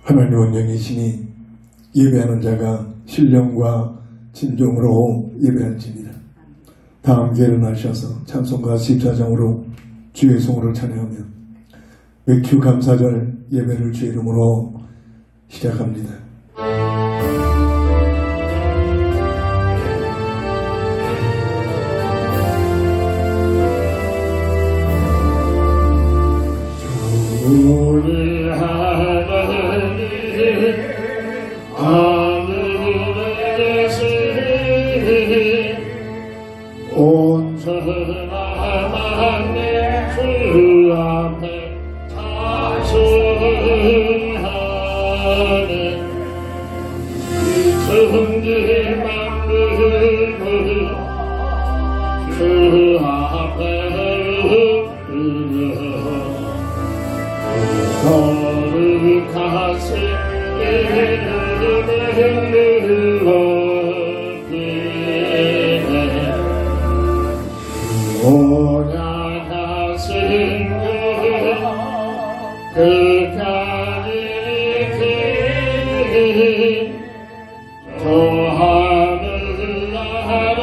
하나님 원영이시니 예배하는 자가 신령과 진정으로 예배할지니라. 다 함께 일어나셔서 찬송가 14장으로 주의 성호를 찬양하며 맥주 감사절 예배를 주의 이름으로 시작합니다. 우리 하나님 하늘에 계신 온전한 주 앞에 찬송하네. 승리 만물을 주 앞에 거룩하신 이름을 높이네. 오약하신 끝까지 저 하늘나라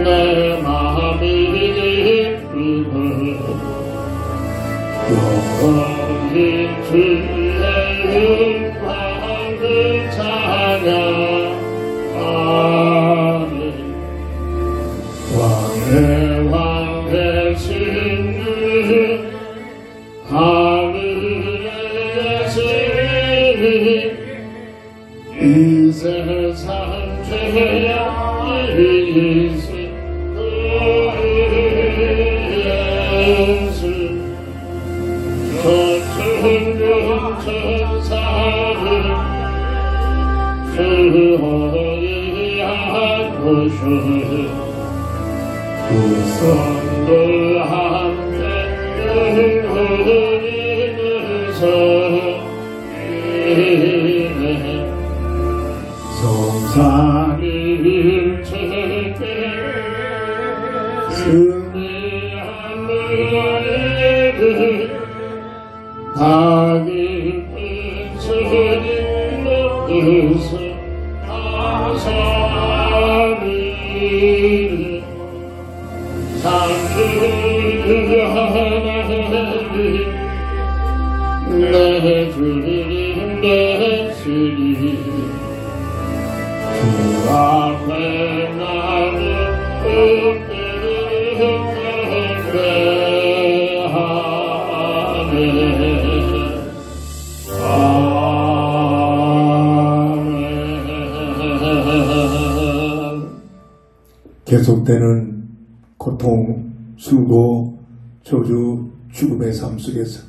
내 마음이 기쁘고 영원히 주의 영광을 찬양하네. 왕의 왕 되신 주 하늘에 계시니 이 세상 죄악 이신 그 예수 저 천군 천사를 주호위하고서 그 성도 함께 영원히서 성산이 일체께 승리한 너희들 다 기쁜 주님 높여서 감사하리. 참으로 하나님 내 주님 되시니 주 앞에 나는 경배하네. 아멘. 계속되는 고통, 수고, 저주, 죽음의 삶 속에서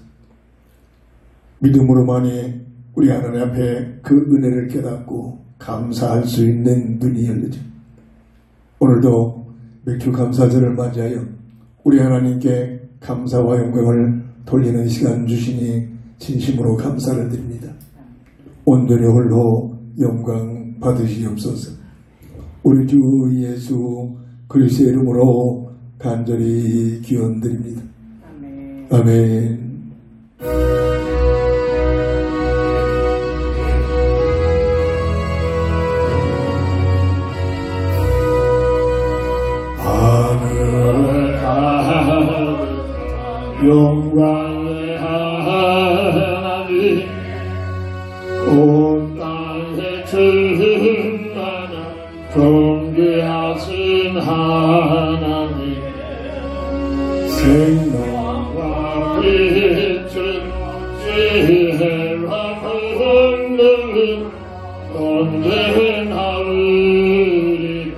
믿음으로만이 우리 하나님 앞에 그 은혜를 깨닫고 감사할 수 있는 눈이 열리죠. 오늘도 맥주 감사절을 맞이하여 우리 하나님께 감사와 영광을 돌리는 시간 주시니 진심으로 감사를 드립니다. 온전히 홀로 영광 받으시옵소서. 우리 주 예수 그리스도의 이름으로 간절히 기원드립니다. 아멘. 영광의 하나님 온 땅에 충만한 존귀하신 하나님 생명과 빛은 지혜와 권능은 언제나으리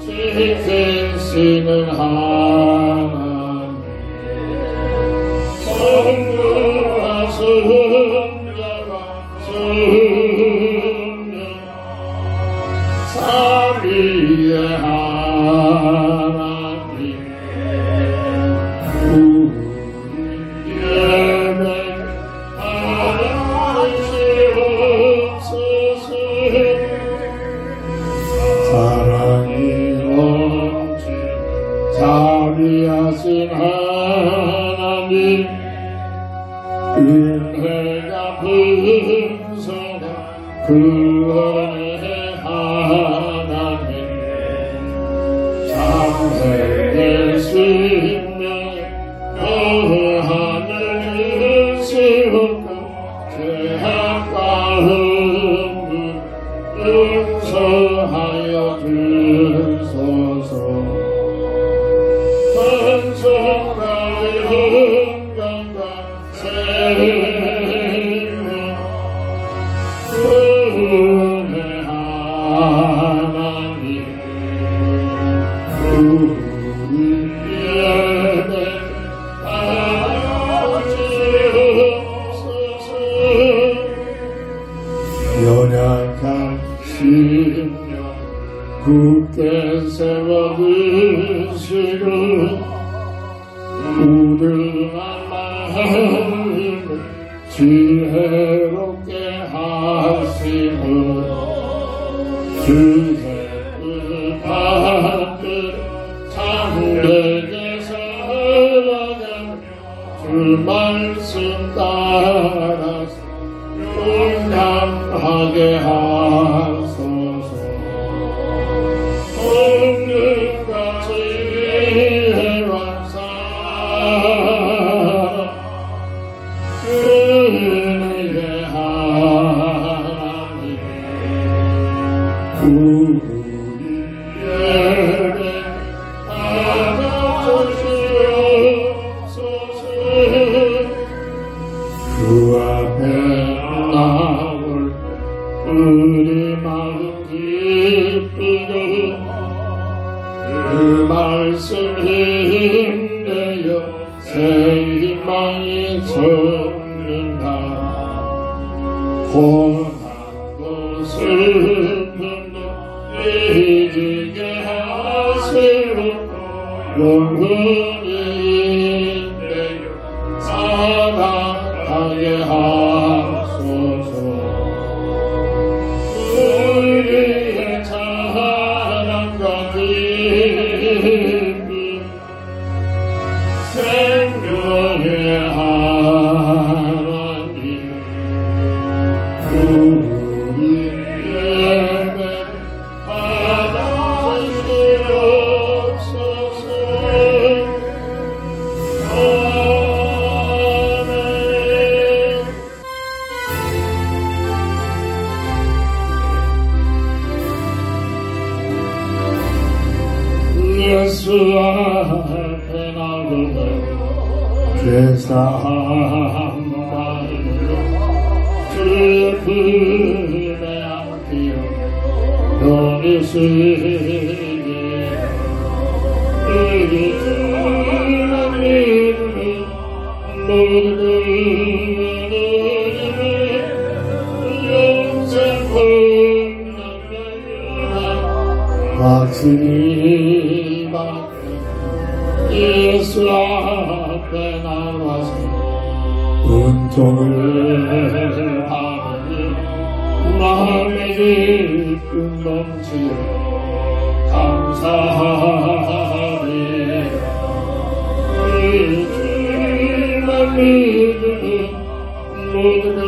지키시는 하나님 성부와 성자와 성령 삼위의 하나님 우리에게 하나시옵소서 사랑이 넘치 자비하신 하나님 은혜가 풍성한 구원의 하나님 참회의 생명 하늘 세우고 죄악과 흠을 용서하여 주소서 찬송과 영광과 생명 구원의 하나님 우리에게 하시옵소서 연약한 심령 굳게 세워두시고 우둔한 마음을 지혜롭게 하시고 주의 뜻받들 참되게 살아가 주 말씀 따라서 용감하게 하소서 성령과 지혜와 사랑 은혜의 하나님 우리에게 하나주시옵소서 주 앞에 나올 우리 마음 기쁘고 그 말씀 힘내어 새 희망이 솟는다 고난도 슬픔도 잊게 하시고 영원히 인내여 살아가게 하소서 우리의 찬양과 기쁨 생명의 하나님 우리에게 하나시옵소서 아멘 예수 앞에 나오면 죄사함 받으려 주의 품에 안기어 너를 쓰기 우리 주만 믿으면 모든 영생 복락을 확신이 받고 예수 앞에 나와서 은총을 받으며 마음의 기쁨 넘치며 감사하리 주만 믿으면 모든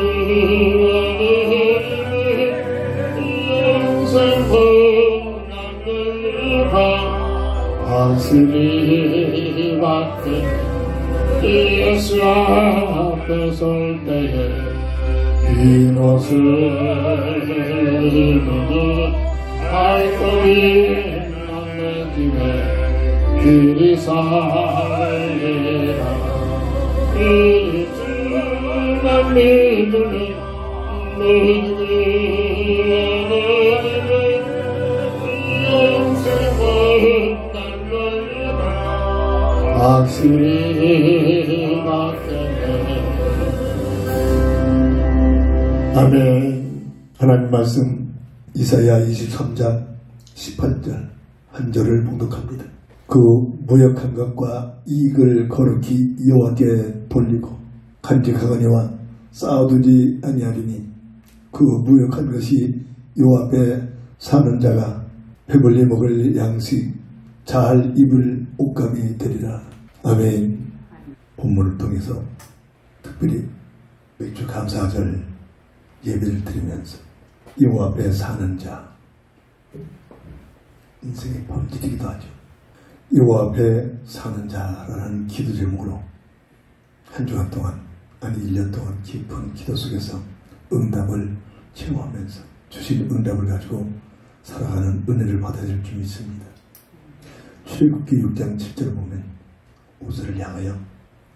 영생 복락을 확신히 받게 예수 앞에 설 때에 흰 옷을 입고 발걸음 남는 집에 그리 살리라 그 주만 믿으면 영생은 날려라 악신이 막대네. 아멘. 하나님 말씀 이사야 23장 18절 한 절을 봉독합니다. 그 무역한 것과 이익을 거룩히 여호와께 돌리고 간직하거니와 쌓아두지 아니하리니 그 무역한 것이 여호와 앞에 사는 자가 배불리 먹을 양식 잘 입을 옷감이 되리라. 아멘. 본문을 통해서 특별히 맥주 감사절 예배를 드리면서 여호와 앞에 사는 자, 인생의 본질이기도 하죠. 여호와 앞에 사는 자라는 기도 제목으로 한 주간 동안, 아니 1년 동안 깊은 기도 속에서 응답을 체험하면서 주신 응답을 가지고 살아가는 은혜를 받아야 될 줄 믿습니다. 출애굽기 6장 7절을 보면 모세를 향하여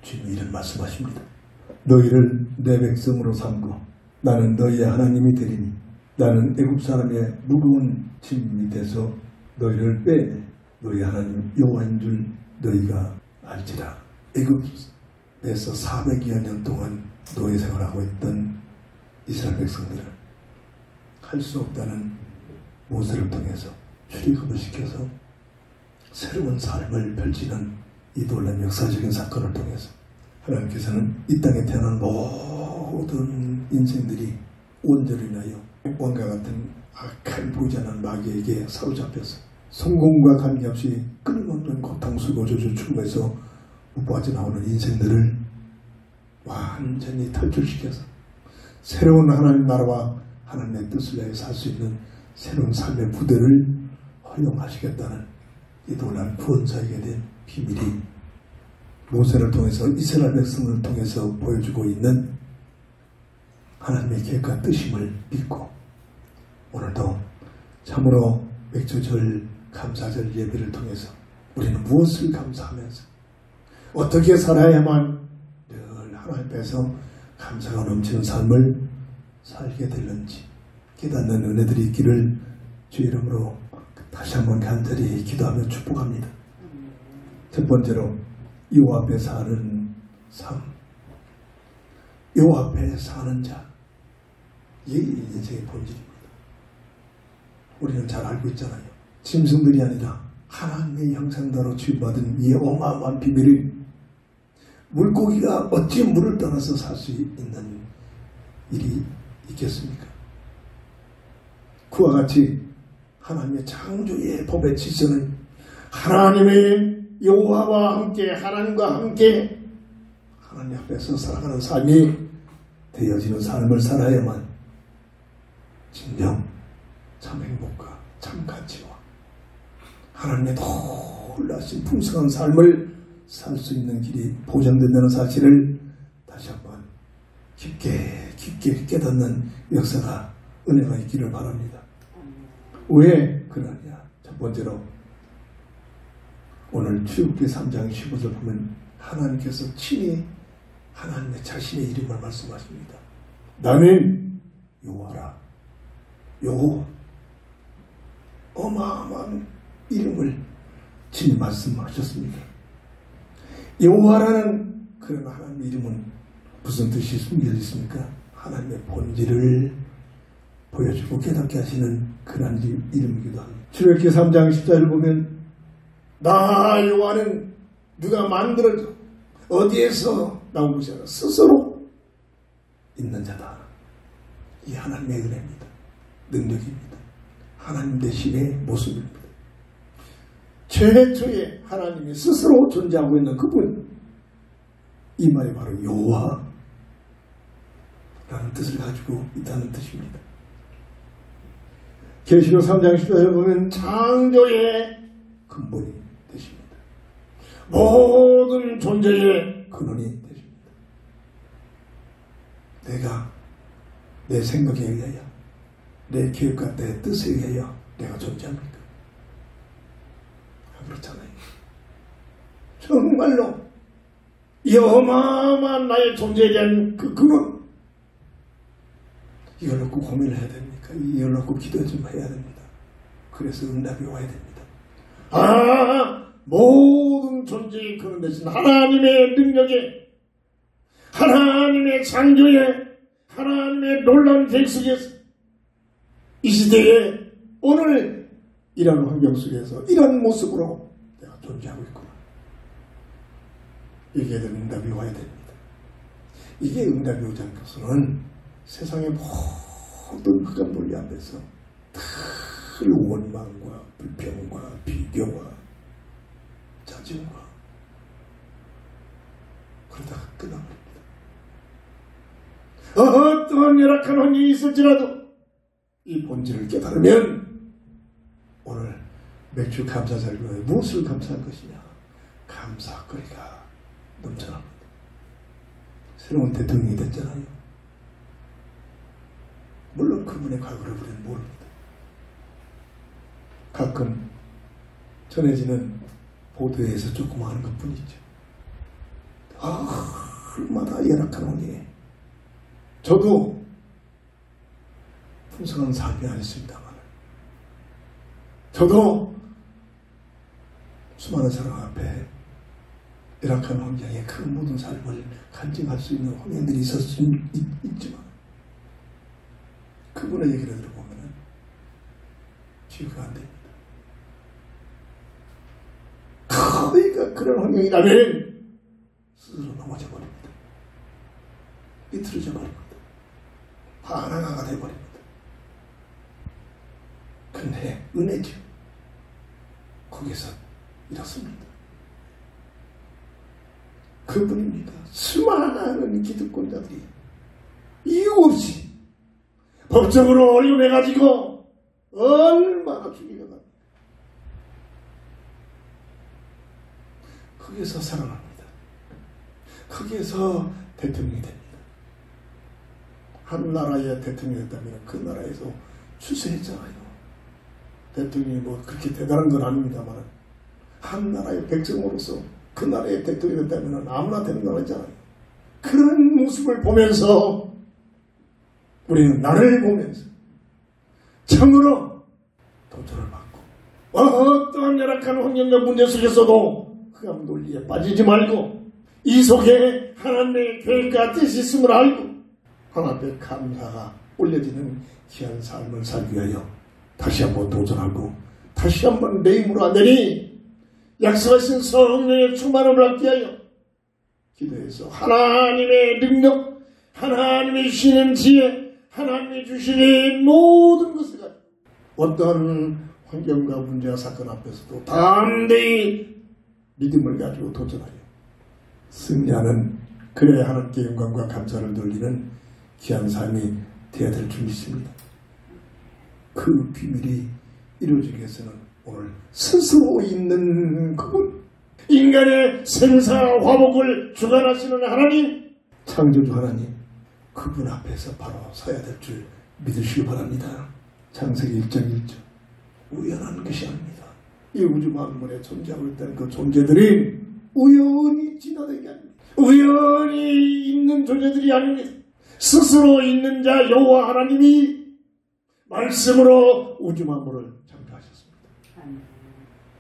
주님이 이런 말씀하십니다. 너희를 내 백성으로 삼고 나는 너희의 하나님이 되리니 나는 애굽 사람의 무거운 짐 밑에서 너희를 빼내 너희 하나님 여호와인 줄 너희가 알지라. 애굽에서 400여 년 동안 노예 생활하고 있던 이스라엘 백성들은 할 수 없다는 모세를 통해서 출애굽을 시켜서 새로운 삶을 펼치는 이 놀라운 역사적인 사건을 통해서 하나님께서는 이 땅에 태어난 모든 인생들이 온전히 인하여 원과 같은 악한 보이지 않는 마귀에게 사로잡혀서 성공과 관계없이 끊임없는 고통, 수고, 저주, 추구에서 못 빠져나오는 인생들을 완전히 탈출시켜서 새로운 하나님 나라와 하나님의 뜻을 위해 살 수 있는 새로운 삶의 부대를 허용하시겠다는 이 놀라운 구원사에게 된 비밀이 모세를 통해서 이스라엘 백성을 통해서 보여주고 있는 하나님의 계획과 뜻임을 믿고 오늘도 참으로 맥주절 감사절 예배를 통해서 우리는 무엇을 감사하면서 어떻게 살아야만 늘 하나님 앞에서 감사가 넘치는 삶을 살게 될는지 깨닫는 은혜들이 있기를 주 이름으로 다시 한번 간절히 기도하며 축복합니다. 첫 번째로 여호와 앞에 사는 삶, 여호와 앞에 사는 자, 이게 인생의 본질입니다. 우리는 잘 알고 있잖아요. 짐승들이 아니라 하나님의 형상대로 지음받은 이 어마어마한 비밀을 물고기가 어찌 물을 떠나서 살 수 있는 일이 있겠습니까? 그와 같이 하나님의 창조의 법의 질서는 하나님의 여호와와 함께 하나님과 함께 하나님 앞에서 살아가는 삶이 되어지는 삶을 살아야만 진정 참 행복과 참 가치와 하나님의 놀라신 풍성한 삶을 살 수 있는 길이 보장된다는 사실을 다시 한번 깊게 깨닫는 역사가 은혜가 있기를 바랍니다. 왜 그러냐? 첫 번째로 오늘 출애굽기 3장 15절 보면 하나님께서 친히 하나님의 자신의 이름을 말씀하십니다. 나는 여호와라. 여호와, 어마어마한 이름을 친히 말씀하셨습니다. 여호와라는 그런 하나님의 이름은 무슨 뜻이 숨겨져 있습니까? 하나님의 본질을 보여주고 깨닫게 하시는 그런 이름이기도 합니다. 출애굽기 3장 14절을 보면 나 여호와는 누가 만들어져 어디에서 나온 것이 아니라 스스로 있는 자다. 이 하나님의 은혜입니다. 능력입니다. 하나님 대신의 모습입니다. 최초의 하나님이 스스로 존재하고 있는 그분, 이 말이 바로 여호와라는 뜻을 가지고 있다는 뜻입니다. 계시록 3장 14절에 보면 창조의 근본이 되십니다. 모든 존재의 근원이 되십니다. 내가 내 생각에 의하여 내 계획과 내 뜻에 의하여 내가 존재합니까? 그렇잖아요. 정말로 이 어마어마한 나의 존재에 대한 그 근원, 이걸 놓고 고민을 해야 됩니까? 이걸 놓고 기도 좀 해야 됩니다. 그래서 응답이 와야 됩니다. 모든 존재의 근원 되신 하나님의 능력에, 하나님의 창조에, 하나님의 놀라운 계획 속에서 이 시대에 오늘 이런 환경 속에서 이런 모습으로 내가 존재하고 있구나. 이게 응답이 와야 됩니다. 이게 응답이 오지 않고서는 세상의 모든 흑암 논리 앞에서 늘 원망과 불평과 비교와 짜증과 그러다가 끝나버립니다. 어떠한 열악한 환경이 있을지라도 이 본질을 깨달으면 오늘 맥주 감사절기에 무엇을 감사할 것이냐? 감사거리가 넘쳐납니다. 새로운 대통령이 됐잖아요. 물론 그분의 과거를 우리는 모릅니다. 가끔 전해지는 보도에서 조금 하는 것뿐이죠. 얼마나 열악한 환경에 저도 풍성한 삶이 아니었습니다만 저도 수많은 사람 앞에 열악한 환경에 그 모든 삶을 간증할 수 있는 환경들이 있지만 그분의 얘기를 들어보면 치유가 안 됩니다. 거의가 그런 환경이라면 스스로 넘어져 버립니다. 비틀어져 버립니다. 반항아가 되어버립니다. 근데 은혜죠. 거기서 이렇습니다. 그분입니다. 수많은 기득권자들이 이유 없이 법적으로 어려움해가지고 얼마나 죽이려고 합니다. 거기에서 살아납니다. 거기에서 대통령이 됩니다. 한 나라의 대통령이 됐다면 그 나라에서 출세했잖아요. 대통령이 뭐 그렇게 대단한 건 아닙니다만 한 나라의 백성으로서 그 나라의 대통령이 됐다면 아무나 되는 건 아니잖아요. 그런 모습을 보면서 우리는 나를 보면서 참으로 도전을 받고 어떠한 열악한 환경과 문제 속에서도 흑암 논리에 빠지지 말고 이 속에 하나님의 계획과 뜻이 있음을 알고 하나님의 감사가 올려지는 귀한 삶을 살기 위하여 다시 한번 도전하고 다시 한번 내 힘으로 안 되니 약속하신 성령의 충만함을 얻기 위하여 기도해서 하나님의 능력, 하나님이 주시는 지혜, 하나님이 주시는 모든 것을 가지고 어떤 환경과 문제와 사건 앞에서도 담대히 믿음을 가지고 도전하여 승리하는, 그래야 하나님께 영광과 감사를 돌리는 귀한 삶이 되어야 될 줄 믿습니다. 그 비밀이 이루어지기 위해서는 오늘 스스로 있는 그분, 인간의 생사 화복을 주관하시는 하나님, 창조주 하나님, 그분 앞에서 바로 서야 될 줄 믿으시기 바랍니다. 창세기 1장 1절. 우연한 것이 아닙니다. 이 우주 만물에 존재하고 있다는 그 존재들이 우연히 진화된 게 아닙니다. 우연히 있는 존재들이 아닙니다. 스스로 있는 자 여호와 하나님이 말씀으로 우주 만물을 창조하셨습니다.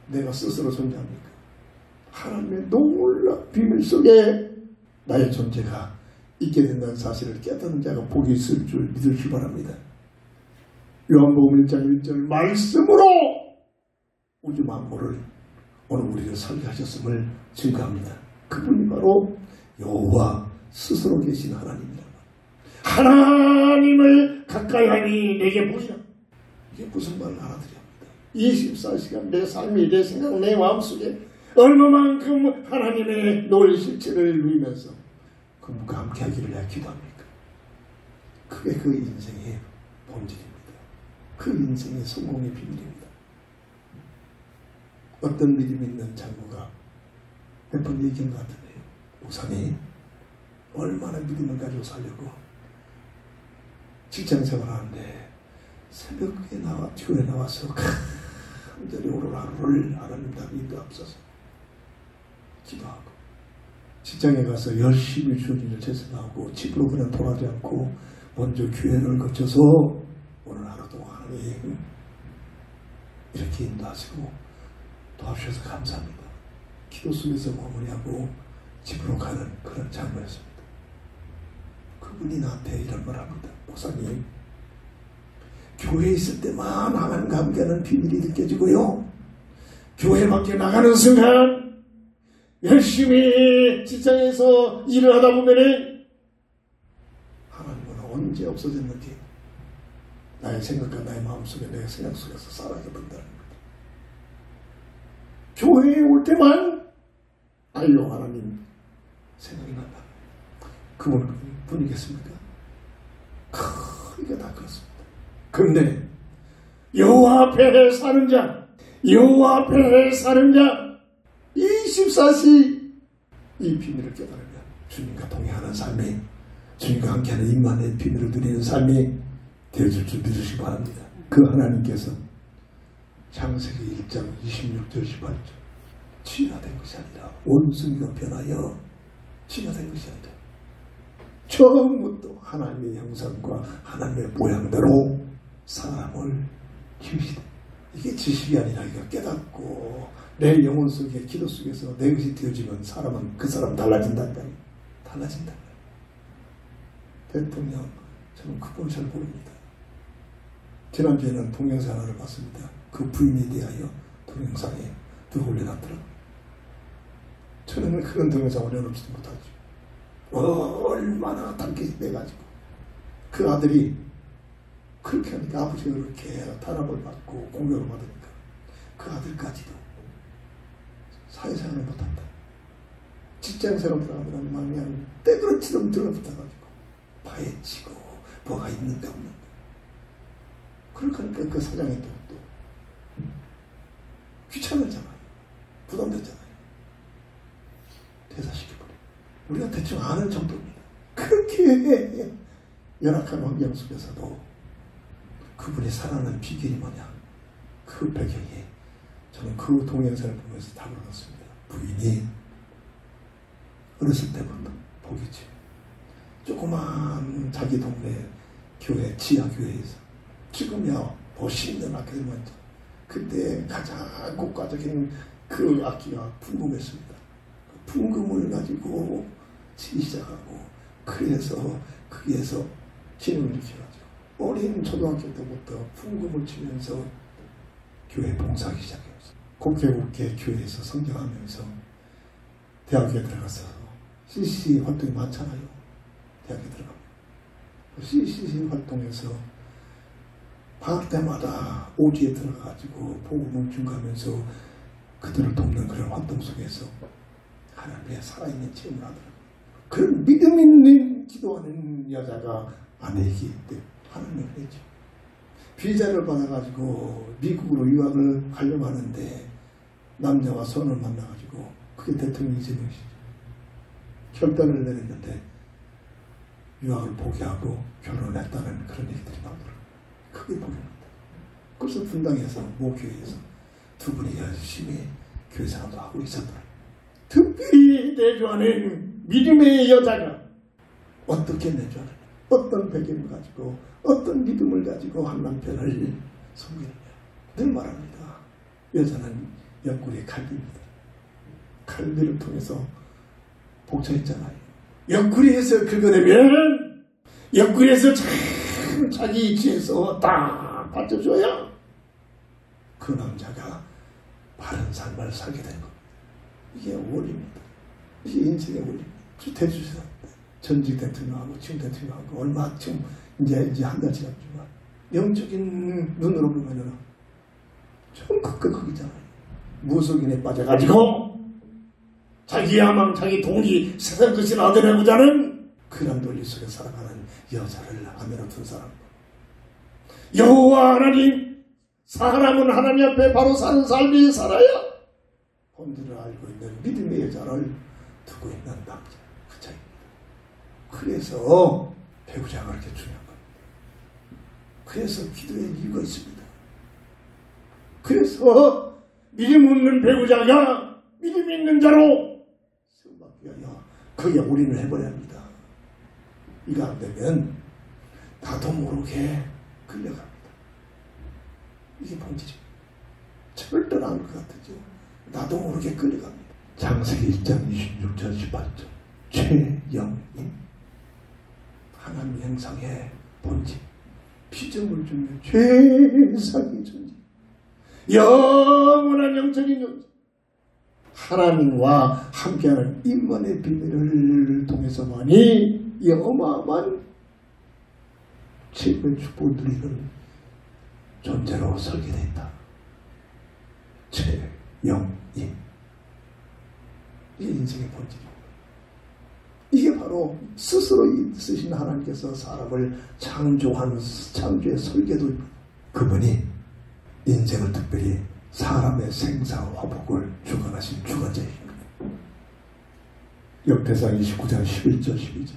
내가 스스로 존재합니까? 하나님의 놀라운 비밀 속에 나의 존재가 있게 된다는 사실을 깨닫는 자가 복이 있을 줄 믿으시기 바랍니다. 요한복음 1장 1절 말씀으로 우주 만물을 오늘 우리를 설계하셨음을 증거합니다. 그분이 바로 여호와 스스로 계신 하나님이다. 하나님을 가까이 하니 내게 보이라. 이게 무슨 말을 알아들여야 합니다. 24시간 내 삶이, 내 생각, 내 마음속에 얼마만큼 하나님의 놀 실체를 누리면서 그분과 함께 하기를 내가 기도합니까? 그게 그 인생의 본질입니다. 그 인생의 성공의 비밀입니다. 어떤 믿음 있는 장로가 몇 번 얘기한 것 같은데요. 목사님, 얼마나 믿음을 가지고 살려고 직장 생활하는데 새벽에 교회 나와서 간절히 오늘 하루를 하나님 다 인도하옵소서. 기도하고 직장에 가서 열심히 주님을 제사하고 집으로 그냥 돌아가지 않고 먼저 교회를 거쳐서 오늘 하루도 하나님 이렇게 인도하시고 도와주셔서 감사합니다. 기도 속에서 마무리하고 집으로 가는 그런 장면이었습니다. 그분이 나한테 이런 말 합니다. 목사님, 교회에 있을 때만 하나님과 함께하는 비밀이 느껴지고요. 교회 밖에 나가는 순간 열심히 직장에서 일을 하다 보면 하나님은 언제 없어졌는지 나의 생각과 나의 마음속에 내 생각 속에서 사라져버린다는 겁니다. 교회에 올 때만 아유 하나님 생각이 난다. 그분이겠습니까? 이게 다 그렇습니다. 그런데 여호와 앞에 사는 자, 여호와 앞에 사는 자 24시 이 비밀을 깨달으면 주님과 동행하는 삶이, 주님과 함께하는 임만의 비밀을 누리는 삶이 되어줄 줄 믿으시기 바랍니다. 그 하나님께서 창세기 1장 26절 18절 진화된 것이 아니라 원숭이가 변하여 진화된 것이 아니라 처음부터 하나님의 형상과 하나님의 모양대로 사람을 키우시다. 이게 지식이 아니라 이거 깨닫고 내 영혼 속에 기도 속에서 내 것이 되어지면 사람은 그 사람 달라진다는 거예요. 달라진다는 거예요. 대통령 저는 그걸 잘 모릅니다. 지난주에는 동영상 하나를 봤습니다. 그 부인에 대하여 동영상에 올려놨더라고요. 저는 그런 동영상 올려놓지도 못하죠. 얼마나 단계시 돼가지고 그 아들이 그렇게 하니까 아버지가 그렇게 탄압을 받고 공격을 받으니까 그 아들까지도 사회생활을 못한다. 직장생활 들어가면 그냥 때그렇지도 들어붙어가지고 파헤치고 뭐가 있는가 없는가. 그러니까 그 사장이 또 귀찮았잖아요. 부담됐잖아요. 퇴사시켜버려. 우리가 대충 아는 정도입니다. 그렇게 열악한 환경 속에서도 그분이 살아나는 비결이 뭐냐. 그 배경에 저는 그 동영상을 보면서 답을 얻었습니다. 부인이 어렸을 때부터 보겠지. 조그만 자기 동네 교회, 지하교회에서 지금이야 멋있는 악기들 많죠. 그때 가장 고가적인 그 악기가 풍금했습니다. 풍금을 가지고 치기 시작하고 그래서 거기에서 진흥을 일으켜가지고 어린 초등학교 때부터 풍금을 치면서 교회 봉사하기 시작했어요. 곱게 교회에서 성장하면서 대학에 들어가서 CC 활동이 많잖아요. 대학에 들어가면 CC 활동에서 방학 때마다 오지에 들어가가지고 복음을 증거하면서 그들을 돕는 그런 활동 속에서 하나님의 살아있는 체험을 하더라고요. 그런 믿음 있는 기도하는 여자가 아내이기 때문에 하나님을 했죠. 비자를 받아가지고 미국으로 유학을 가려고 하는데 남자와 선을 만나가지고 그게 대통령 이재명이시죠. 결단을 내렸는데 유학을 포기하고 결혼했다는 그런 얘기들이 나오더라고요. 크게 보입니다. 그래서 분당에서 모교회에서 두 분이 열심히 교회 생활도 하고 있었더라고요. 특별히 내주하는 믿음의 여자가 어떻게 내주하느냐, 어떤 배경을 가지고 어떤 믿음을 가지고 한 남편을 섬기느냐. 늘 말합니다. 여자는 옆구리의 칼비입니다. 칼비를 통해서 복차했잖아요. 옆구리에서 긁어내면 옆구리에서 참 자기 위치에서 딱 받쳐줘야 그 남자가 바른 삶을 살게 되는 겁니다. 이게 원리입니다. 이게 인생의 원리입니다. 대주에서 전직 대통령하고 지금 대통령하고 얼마 지금 이제 한 달 지났지만 영적인 눈으로 보면은 좀 극극이잖아요. 무속인에 빠져가지고 자기 야망, 자기 동기, 세상 것을 얻어내고자는 그런 논리 속에 살아가는 여자를 아내로 둔 사람. 여호와 하나님, 사람은 하나님 앞에 바로 사는 삶이 살아야 본질을 알고 있는 믿음의 여자를 두고 있는 남자. 그 차이입니다. 그래서 배우자가 그렇게 중요한 겁니다. 그래서 기도의 이유가 있습니다. 그래서 믿음 없는 배우자가 믿음 있는 자로 거기에 올인을 해버려야 합니다. 이거 안 되면 나도 모르게 끌려갑니다. 이게 본질이에요. 절대로 안 것 같죠. 나도 모르게 끌려갑니다. 창세기 1장 26절 18절 최영인 하나님 형상의 본질 피조물 중에 최상의 존재 영원한 영적인 존재 하나님과 함께하는 임만의 비밀을 통해서만이 이 어마어마한 최고의 축복을 누리는 존재로 설계되어 있다. 최영인 이게 인생의 본질입니다. 이게 바로 스스로 쓰신 하나님께서 사람을 창조한 창조의 설계도 그분이 인생을 특별히 사람의 생사와 화복을 주관하신 주관자이십니다. 역대상 29장 11절 12절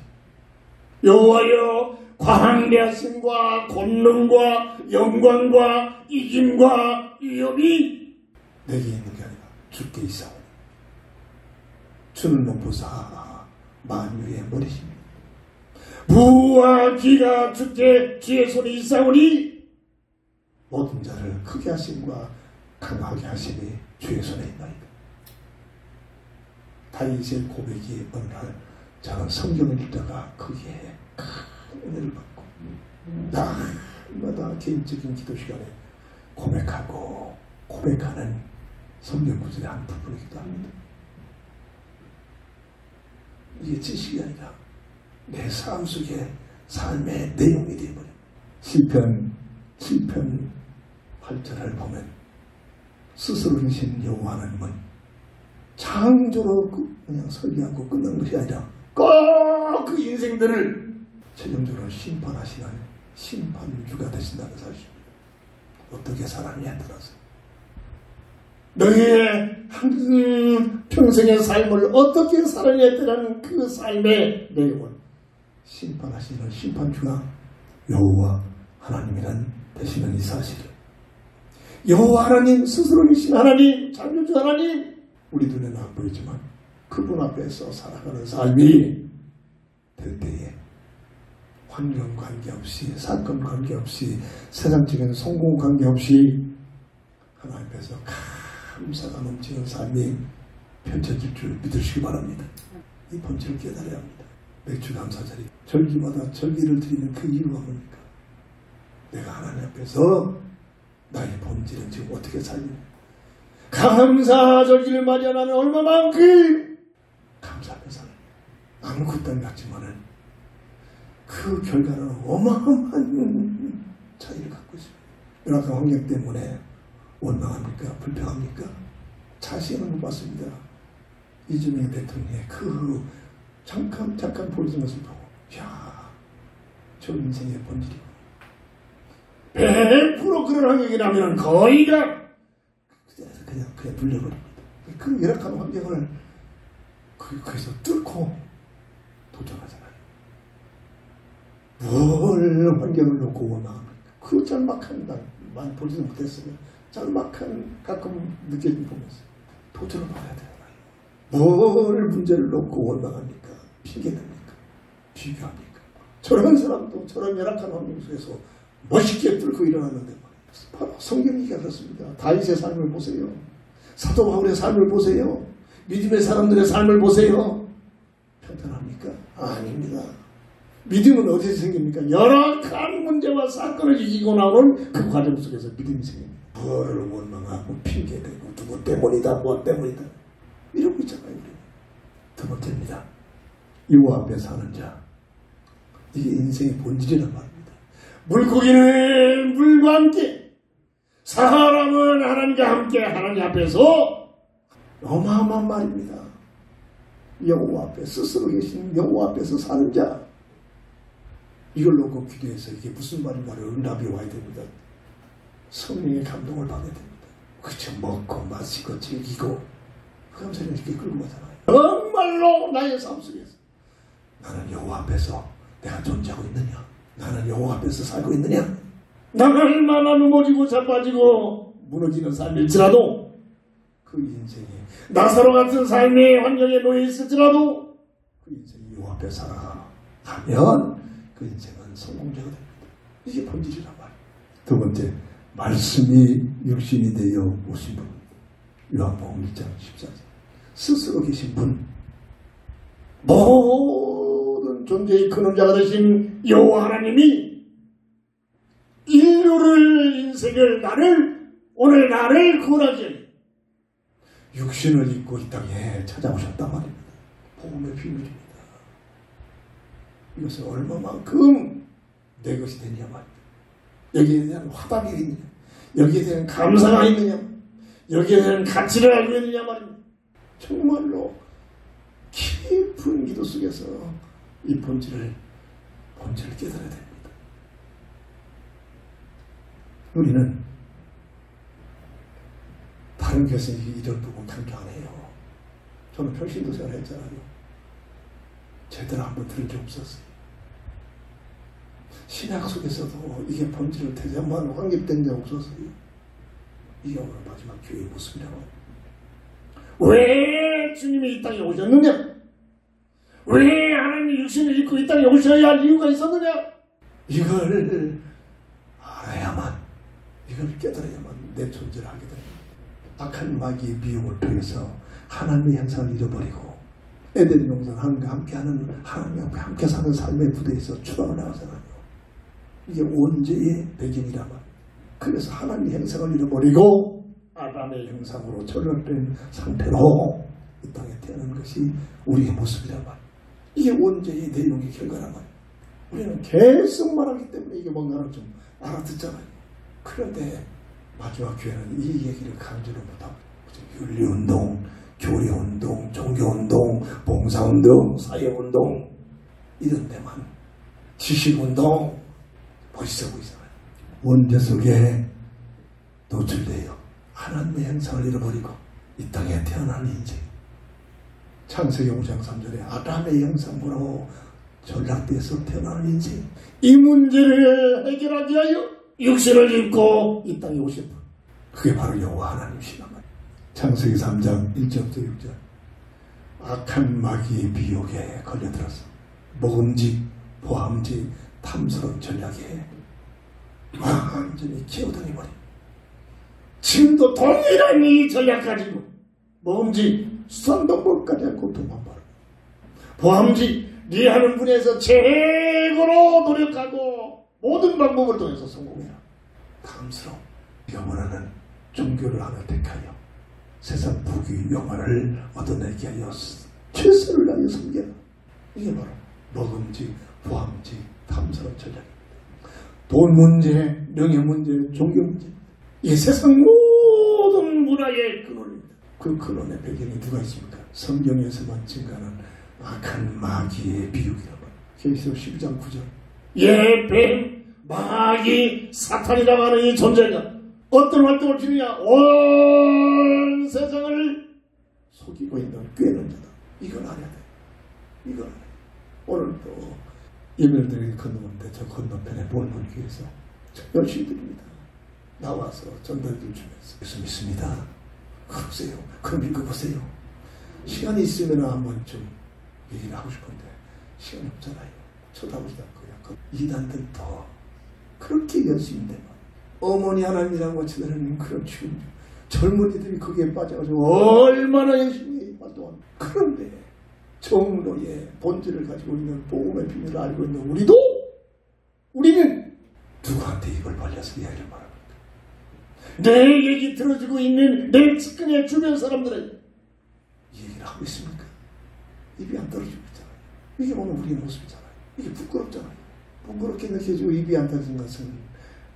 여호와여 광대하심과 권능과 영광과 이김과 위엄이 내게 있는 게 아니라 주께 있사오니 주는 몸보사 만유의 머리십니다. 부와 기가 주의 손에 있사오니 모든 자를 크게 하심과 강하게 하심이 주의 손에 있나이다. 다윗의 고백이 어느 날 저는 성경을 읽다가 거기에 큰 은혜를 받고 날마다 개인적인 기도 시간에 고백하고 고백하는 성경 구절의 한 부분이기도 합니다. 이게 지식이 아니라 내 삶 속에 삶의 내용이 되어버려요. 시편 8절을 보면 스스로이신 여호와 하나님은 창조로 그냥 설계하고 끝난 것이 아니라 꼭 그 인생들을 최종적으로 심판하시는 심판주가 되신다는 사실입니다. 어떻게 살았느냐에 따라서 너희의 평생의 삶을 어떻게 살아내야 되는 그 삶의 내용을 심판하시는 심판주가 여호와 하나님이란 되시는 이 사실을 여호와 하나님 스스로이신 하나님 창조주 하나님 우리 눈에는 안 보이지만 그분 앞에서 살아가는 삶이 될 때에 환경 관계없이 사건 관계없이 세상적인 성공 관계없이 하나님 앞에서 감사가 넘치는 삶이 펼쳐질 줄 믿으시기 바랍니다. 이 본질을 깨달아야 합니다. 맥주 감사절이 절기마다 절기를 드리는 그 이유가 뭡니까? 내가 하나님 앞에서 나의 본질은 지금 어떻게 살느냐. 감사절기를 마련하는 얼마만큼 감사하며 살아요. 아무것도 같지만은 그 결과는 어마어마한 차이를 갖고 있습니다. 열악한 환경 때문에 원망합니까? 불평합니까? 자신은 못 봤습니다. 이재명 대통령의 그 잠깐 보여준 것을 보고 야, 저 인생의 본질이고 100% 그런 환경이라면 거의가 그냥 눌려버립니다. 그 열악한 환경을 거기서 뚫고 도전하잖아요. 뭘 환경을 놓고 원망합니까? 그 짤막한 날 많이 보지도 못했으면 짤막한 가끔 느껴진 보면서 도전을 봐야 되잖아요. 뭘 문제를 놓고 원망합니까? 핑계냅니까? 비교합니까? 저런 사람도 저런 열악한 환경 속에서 멋있게 뚫고 일어났는데 바로 성경이 그렇습니다. 다윗의 삶을 보세요. 사도 바울의 삶을 보세요. 믿음의 사람들의 삶을 보세요. 평탄합니까? 아닙니다. 믿음은 어디서 생깁니까? 열악한 문제와 사건을 이기고 나오는 그 과정 속에서 믿음이 생깁니다. 뭐를 원망하고 핑계대고 누구 때문이다 뭐 때문이다 이러고 있잖아요. 우리. 두 번째입니다. 여호와 앞에 사는 자. 이게 인생의 본질이란 말입니다. 물고기는 물과 함께 사람은 하나님과 함께 하나님 앞에서 어마어마한 말입니다. 여호와 앞에 스스로 계신 여호와 앞에서 사는 자. 이걸 놓고 기도해서 이게 무슨 말인가를 응답이 와야 됩니다. 성령의 감동을 받아야 됩니다. 그쵸, 먹고 마시고 즐기고 그 감사를 이렇게 끌고 가잖아요. 정말로 나의 삶 속에서 나는 여호와 앞에서 내가 존재하고 있느냐? 나는 여호와 앞에서 살고 있느냐? 나는 얼마나 넘어지고 자빠지고 무너지는 삶일지라도 그 인생에 나사로 같은 삶의 환경에 놓여 있을지라도 그 인생이 요 앞에 살아가면 그 인생은 성공자가 됩니다. 이게 본질이란 말이에요. 두 번째, 말씀이 육신이 되어 오신 분. 요한복음 1장 14절. 스스로 계신 분. 모든 존재의 근원자가 되신 여호와 하나님이 인생을 오늘 나를 구원하지 육신을 입고 이 땅에 찾아오셨단 말입니다. 복음의 비밀입니다. 이것은 얼마만큼 내 것이 되냐 말입니다. 여기에 대한 화답이 있느냐, 여기에 대한 감사가 있느냐, 여기에 대한 가치를 알고 있느냐 말입니다. 정말로 깊은 기도 속에서 이 본질을 깨달아야 됩니다. 우리는 다른 교회에서 이런 부분 강조 안 해요. 저는 평신도 생활 했잖아요. 제대로 한번 들은 게 없었어요. 신약 속에서도 이게 본질을 대장만 확립된 게 없었어요. 이게 오늘 마지막 교회의 모습이라고. 왜 주님이 이 땅에 오셨느냐? 왜 하나님이 육신을 입고 이 땅에 오셔야 할 이유가 있었느냐? 이걸 알아야만, 이걸 깨달아야만 내 존재를 하게 됩니다. 악한 마귀의 미혹을 통해서 하나님의 형상을 잃어버리고 에덴 동산 하나님과 함께하는, 하나님과 함께 사는 삶의 부대에서 추방을 나가잖아요. 이게 원죄의 배경이란 말이에요. 그래서 하나님의 형상을 잃어버리고 아담의 형상으로 전락된 상태로 이 땅에 태어난 것이 우리의 모습이란 말이에요. 이게 원죄의 내용의 결과란 말이에요. 우리는 계속 말하기 때문에 이게 뭔가를 좀 알아듣잖아요. 그런데 마지막 교회는 이 얘기를 강조를 못하고 윤리운동, 교리운동, 종교운동, 봉사운동, 사회운동 이런 데만 지식운동 멋있어 보이잖아요. 원죄 속에 노출되어 하나님의 형상을 잃어버리고 이 땅에 태어난 인생. 창세기 5장 3절에 아담의 형상으로 전락돼서 태어난 인생. 이 문제를 해결하기 위하여 육신을 입고 이 땅에 오신 분. 그게 바로 여호와 하나님이시란 말이에요. 창세기 3장 1절부터 6절. 악한 마귀의 비욕에 걸려들어서 먹음직, 보암직, 탐스러운 전략에 완전히 기어다니버린. 지금도 동일한 이 전략 가지고 먹음직, 수산동물까지 고통만 받아. 보암직, 네 하는 분에서 최고로 노력하고 모든 방법을 통해서 성공해라. 탐스러움. 네가 원하는 종교를 하나 택하여 세상 부귀 영화를 얻어내기 위하여 최선을 다하여 섬겨라. 이게 바로 먹음직, 보암직, 탐스러운 전략입니다. 돈 문제, 명예 문제, 종교 문제. 이 세상 모든 문화의 근원입니다. 그 근원의 배경에 누가 있습니까? 성경에서만 증가하는 악한 마귀의 비유기란 말이에요. 계시록 12장 9절. 뱀, 마귀, 사탄이라고 하는 이 존재가 어떤 활동을 피우냐? 온 세상을 속이고 있는 꾀는 자다. 이걸 알아야 돼. 이걸 알아야 돼. 오늘 또 예배를 드리기 건너는데 저 건너편에 볼문교에서 열심히 드립니다. 나와서 전달들 주면서 예수 믿습니다. 그러세요. 그럼 읽어보세요. 시간이 있으면 한번 좀 얘기를 하고 싶은데 시간이 없잖아요. 쳐다보지도 않고 약간 이단들도 그렇게 열심히 되면 어머니 하나님이라고 치달는 그런 지금 젊은이들이 거기에 빠져가지고 얼마나 열심히 활동합니다. 그런데 정로의 본질을 가지고 있는 복음의 비밀을 알고 있는 우리는 누구한테 입을 벌려서 이야기를 말합니까? 내 얘기 들어주고 있는 내 측근의 주변 사람들은 이 얘기를 하고 있습니까? 입이 안 떨어지고 있잖아요. 이게 오늘 우리의 모습이잖아요. 이게 부끄럽잖아요. 부끄럽게 느껴지고 입이 안 떨어진 것은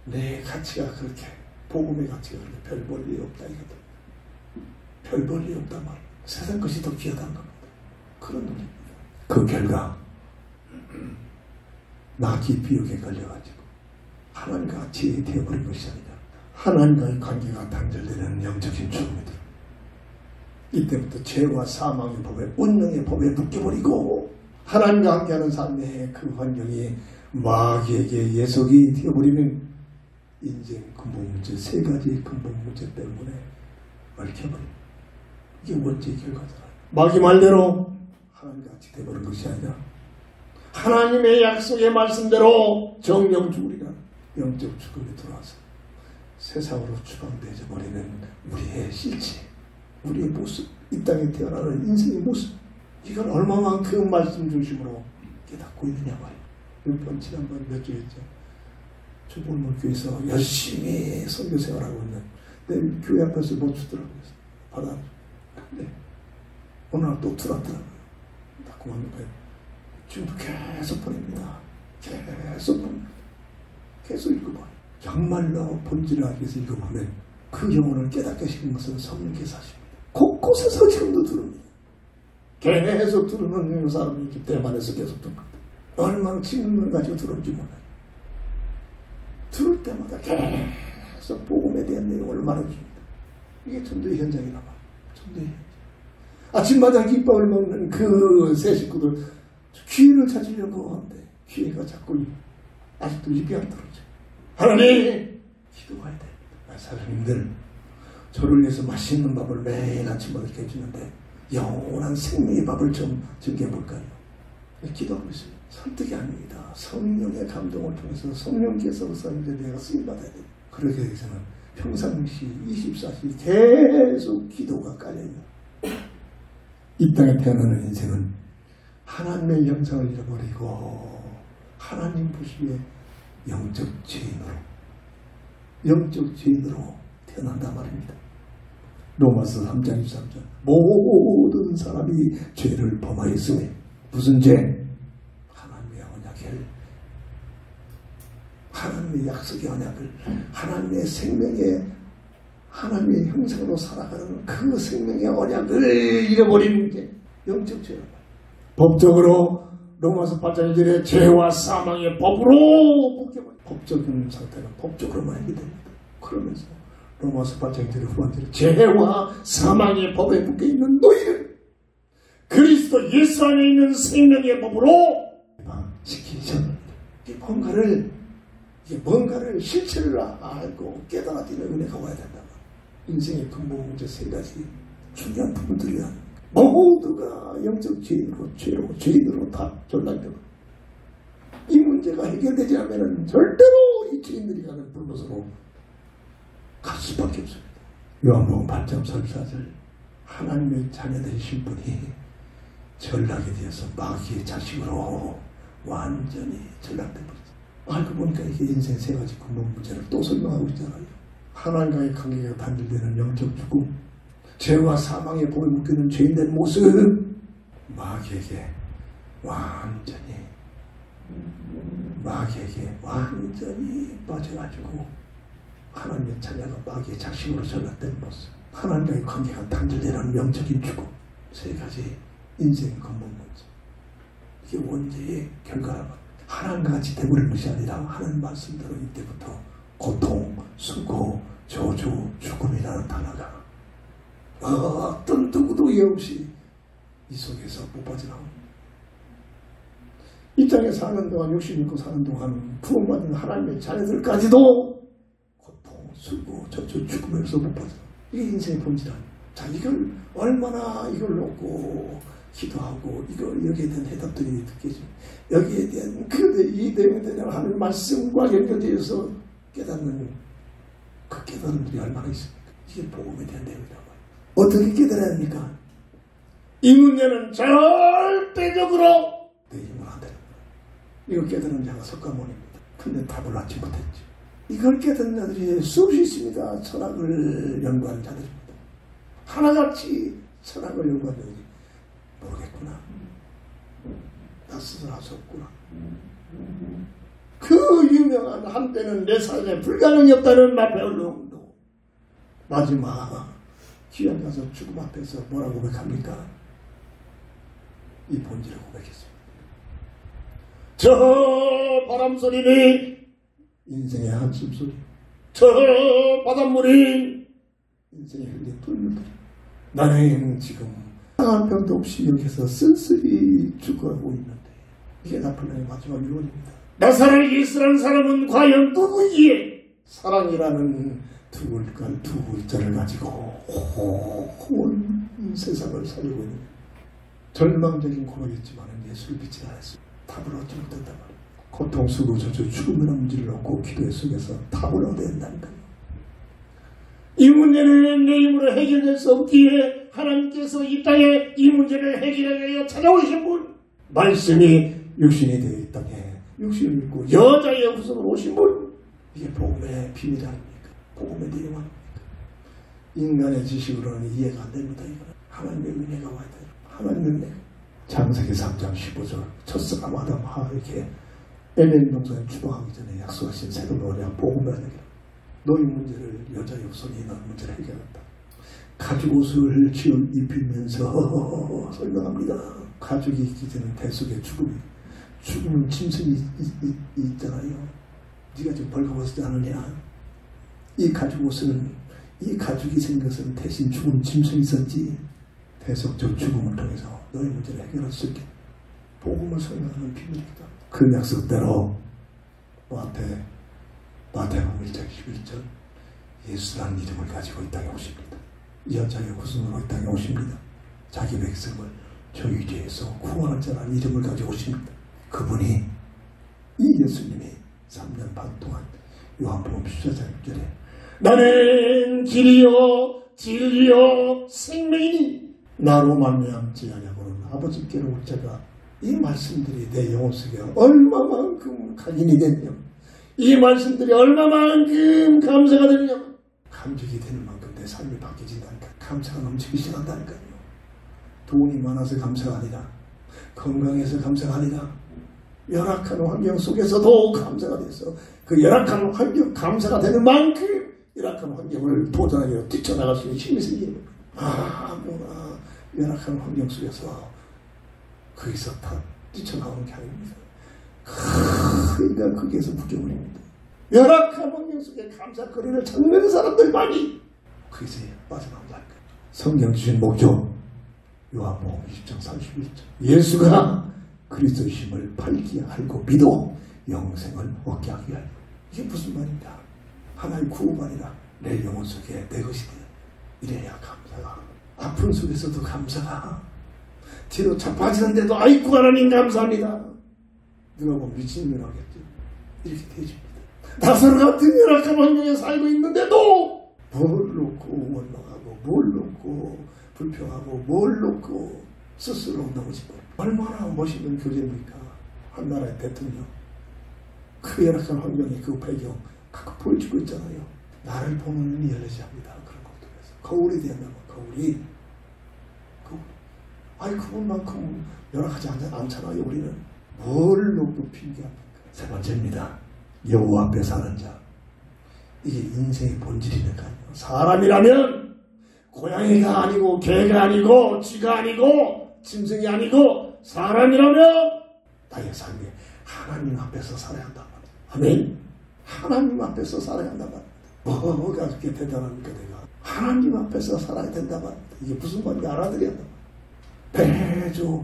내 가치가 그렇게, 복음의 가치가 그렇게 별 볼 일 없다 이거든. 별 볼 일 없단 말이에요. 세상 것이 더 귀하다는 겁니다. 그런 논리입니다. 그 결과 마귀 비욕에 걸려가지고 하나님과 같이 되어버린 것이 아니라 하나님과의 관계가 단절되는 영적인 죽음이 들어. 이때부터 죄와 사망의 법에, 운명의 법에 묶여버리고 하나님과 함께하는 삶의 그 환경이 마귀에게 예속이 되어버리는 인생 근본 문제, 세 가지의 근본 문제 때문에 얽혀버립니다. 이게 원죄의 결과잖아요. 마귀 말대로 하나님같이 되버린 것이 아니라 하나님의 약속의 말씀대로 정령 죽으리라. 영적 죽음이 들어와서 세상으로 추방되어 버리는 우리의 실체, 우리의 모습, 이 땅에 태어나는 인생의 모습, 이걸 얼마만큼 말씀 중심으로 깨닫고 있느냐 말이에요. 지난번 몇 주 했죠. 주볼물교에서 열심히 선교 생활하고 있는 내 교회 앞에서 못 주더라고요. 받아. 근데 어느 날 또 들어왔더라고요. 딱 그만두고요. 지금도 계속 보냅니다. 계속 보냅니다. 계속 읽어봐요. 정말로 본질을 알기 위해서 읽어보면 그 영혼을 깨닫게 하시는 것은 성령께서 하십니다. 곳곳에서 지금도 들읍니다. 계속 들으는 사람이 이렇게 대만에서 계속 듣거든. 얼마나 지금을 가지고 들었는지 몰라요. 들을 때마다 계속 복음에 대한 내용을 말해줍니다. 이게 전도의 현장이라 봐. 전도의 현장. 아침마다 김밥을 먹는 그 세 식구들 기회를 찾으려고 하는데 기회가 자꾸 아직도 입이 안 들어오죠. 하나님 기도해야 돼. 사장님들 저를 위해서 맛있는 밥을 매일 아침마다 이렇게 해주는데 영원한 생명의 밥을 좀 증겨볼까요? 기도하고 있어요. 설득이 아닙니다. 성령의 감동을 통해서 성령께서 사람들 내가 쓰임받아야 돼요. 그렇게 해서는 평상시 24시 계속 기도가 깔려있는 이 땅에 태어나는 인생은 하나님의 영상을 잃어버리고 하나님 보시기에 영적 죄인으로 태어난단 말입니다. 로마서 3장 23절 모든 사람이 죄를 범하였으니 무슨 죄? 하나님의 언약을, 하나님의 약속의 언약을, 하나님의 생명의, 하나님의 형상으로 살아가는 그 생명의 언약을 잃어버리는 게 영적 죄란 말이에요. 법적으로 로마서 8장 1절에 죄와 사망의 법으로 묶여버린 법적인 상태가 법적으로만 해결됩니다. 그러면서 로마서 8장 1절에 후반절에 죄와 사망의 법에 묶여있는 너희를 그리스도 예수 안에 있는 생명의 법으로 시키셨습니다. 뭔가를 실체를 알고 깨달아지는 은혜가 와야 된다. 인생의 근본 문제 세 가지 중요한 부분들이야. 모두가 영적 죄인으로 다 전락되고 이 문제가 해결되지 않으면 절대로 이 죄인들이 가는 불못으로 갈 수밖에 없습니다. 요한복음 8장 34절 하나님의 자녀되신 분이 전락에 대해서 마귀의 자식으로 완전히 전락돼버렸어요. 알고 보니까 이게 인생 세 가지 근본 문제를 또 설명하고 있잖아요. 하나님과의 관계가 단절되는 영적 죽음, 죄와 사망의 법에 묶이는 죄인된 모습, 마귀에게 완전히 빠져가지고 하나님의 자녀가 마귀의 자식으로 전락된 모습, 하나님과의 관계가 단절되는 영적인 죽음, 세 가지 인생의 근본 문제. 이게 원죄의 결과라고. 하나님같이 되버리는 것이 아니라 하나님 말씀대로 이때부터 고통, 수고, 저주, 죽음이라는 단어가 어떤 누구도 예 없이 이 속에서 못 빠져나옵니다. 이 땅에 사는 동안, 욕심 있고 사는 동안 부흥받은 하나님의 자녀들까지도 고통, 수고, 저주, 죽음에서 못 빠져나옵니다. 이게 인생의 본질 아닙니다. 자, 이걸 얼마나 이걸 놓고 기도하고 여기에 대한 해답들이 듣겠죠. 여기에 대한 이 내용에 대한 하나님의 말씀과 연결되어서 깨닫는 그 깨달음들이 얼마나 있습니까? 이게 복음에 대한 내용이란 말이에요. 어떻게 깨달아야 합니까? 이 문제는 절대적으로 내 힘으로 안 되는 거예요. 이거 깨달은 자가 석가모니입니다. 근데 답을 얻지 못했죠. 이걸 깨닫는 자들이 수없이 있습니다. 철학을 연구하는 자들입니다. 하나같이 철학을 연구하는 자들이 모르겠구나. 나 스스로 할 수 없구나. 그 유명한 한때는 내 삶에 불가능이 없다는 나폴레옹도 마지막 귀한 가서 죽음 앞에서 뭐라고 고백합니까? 이 본질을 고백했습니다. 저 바람소리는 인생의 한숨소리, 저 바닷물이 인생의 흘린 돌물들이, 나는 지금 한 병도 없이 여기서 쓸쓸히 죽어가고 있는데 이게 나폴레옹의 마지막 유언입니다. 나사렛 예수라는 사람은 과연 누구이기에 사랑이라는 두 글자를 가지고 온 세상을 살리고 있는 절망적인 고백이었지만 예수를 믿지 않았어요. 답을 얻지 못했단 말이에요. 고통 속으로 저저 죽음이라는 문제를 얻고 기도의 속에서 답을 얻어야 한다니까요. 이 문제는 내 힘으로 해결될 수 없기에 하나님께서 이 땅에 이 문제를 해결하기 위해 찾아오신 분, 말씀이 육신이 되어 이 땅에 육신을 믿고 여자의 후손으로 오신 분, 이게 복음의 비밀 아닙니까? 복음의 내용 아닙니까? 인간의 지식으로는 이해가 안 됩니다. 이거는 하나님의 은혜가 와야 돼요. 하나님의 은혜. 창세기 3장 15절 첫사람 아담 하와 이렇게 에덴 동산에 추방하기 전에 약속하신 새로운 언약 복음을 하게 너희 문제를 여자의 후손이 너희 문제를 해결한다. 가죽 옷을 입히면서 설명합니다. 가죽이 있기 전에 배 속에 죽음은 짐승이 있잖아요. 네가 지금 벌거벗지 않느냐. 이 가죽 옷은 이 가죽이 생긴 것은 대신 죽은 짐승이 있었지. 대속적 죽음을 통해서 너희 문제를 해결할 수 있게 복음을 설명하는 비밀이기도 합니다. 그 약속대로 마태복음 1장 11절 예수라는 이름을 가지고 이 땅에 오십니다. 여자의 후손으로 이 땅에 오십니다. 자기 백성을 죄의 죄에서 구원할 자라는 이름을 가지고 오십니다. 그분이 이 예수님이 3년 반 동안 요한복음 14장 6절에 나는 길이요 진리요 생명이니 나로 말미암지 아니하고는 아버지께로 올 자가 이 말씀들이 내 영혼 속에 얼마만큼 각인이 됐냐. 이 말씀들이 얼마만큼 감사가 되느냐. 감격이 되는 만큼 내 삶이 바뀌어진다니까. 감사가 넘치기 시작한다니까요. 돈이 많아서 감사가 아니라 건강해서 감사가 아니라 열악한 환경 속에서도 감사가 돼서 그 열악한 환경 감사가 되는 만큼 열악한 환경을 도전하려 뛰쳐나갈 수 있는 힘이 생기는 거예요. 뭐나 열악한 환경 속에서 거기서 다 뛰쳐나오는 게 아닙니다. 그러니까 거기에서 부정을입니다. 열악한 환경 속에 감사거리를 찾는 사람들만이 거기서 빠져나온다니까. 성경 주신 목적 요한복음 20장 31절 예수가 그리스도이심을 팔기 알고 믿어 영생을 얻게 하게 하려. 이게 무슨 말인가? 하나의 구호가 아니라 내 영혼 속에 내 것이 돼. 이래야 감사가. 아픈 속에서도 감사가. 뒤로 자빠지는데도 아이고 하나님 감사합니다. 누가 보면 미친놈이라고 하겠죠. 이렇게 되어집니다. 나사로 같은 열악한 환경에 살고 있는데도 뭘 놓고 원망하고 뭘 놓고 불평하고 뭘 놓고 스스로 넘어지고 얼마나 멋있는 교제입니까? 한 나라의 대통령 그 열악한 환경에 그 배경 각각 보여주고 있잖아요. 나를 보는 눈이 열리지 합니다. 그런 것들에서 거울이 되면 거울이 아니 그분만큼 열악하지 않잖아요. 우리는 뭘 놓고 핑계합니까? 세 번째입니다. 여호와 앞에 사는 자. 이게 인생의 본질이니까요. 사람이라면 고양이가 아니고 개가 아니고 쥐가 아니고 짐승이 아니고 사람이라면 나의 삶이 하나님 앞에서 살아야 한단 말이에요. 아멘. 하나님 앞에서 살아야 한단 말이에요. 뭐가 그렇게 대단합니까? 내가 하나님 앞에서 살아야 된단 말이에요. 이게 무슨 말인지 알아들여야 한단 말이에요. 매주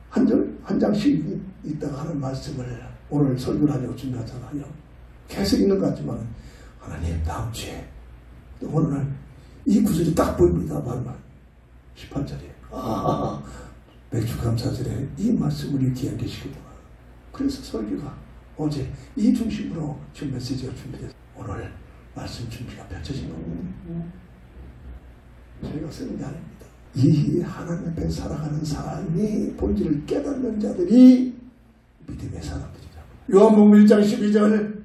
한 장씩 있다가 하는 말씀을 오늘 설교를 하려고 준비하잖아요. 계속 있는 것 같지만 하나님 다음 주에 오늘은 이 구절이 딱 보입니다. 말만 18절에 맥주 감사절에 이 말씀을 이렇게 연계시키구나. 그래서 설교가 어제 이 중심으로 지금 메시지가 준비돼서 오늘 말씀 준비가 펼쳐진 겁니다. 저희가 쓰는 게 아닙니다. 이 하나님 앞에 살아가는 삶이 본질을 깨닫는 자들이 믿음의 사람들이다. 요한복음 1장 12절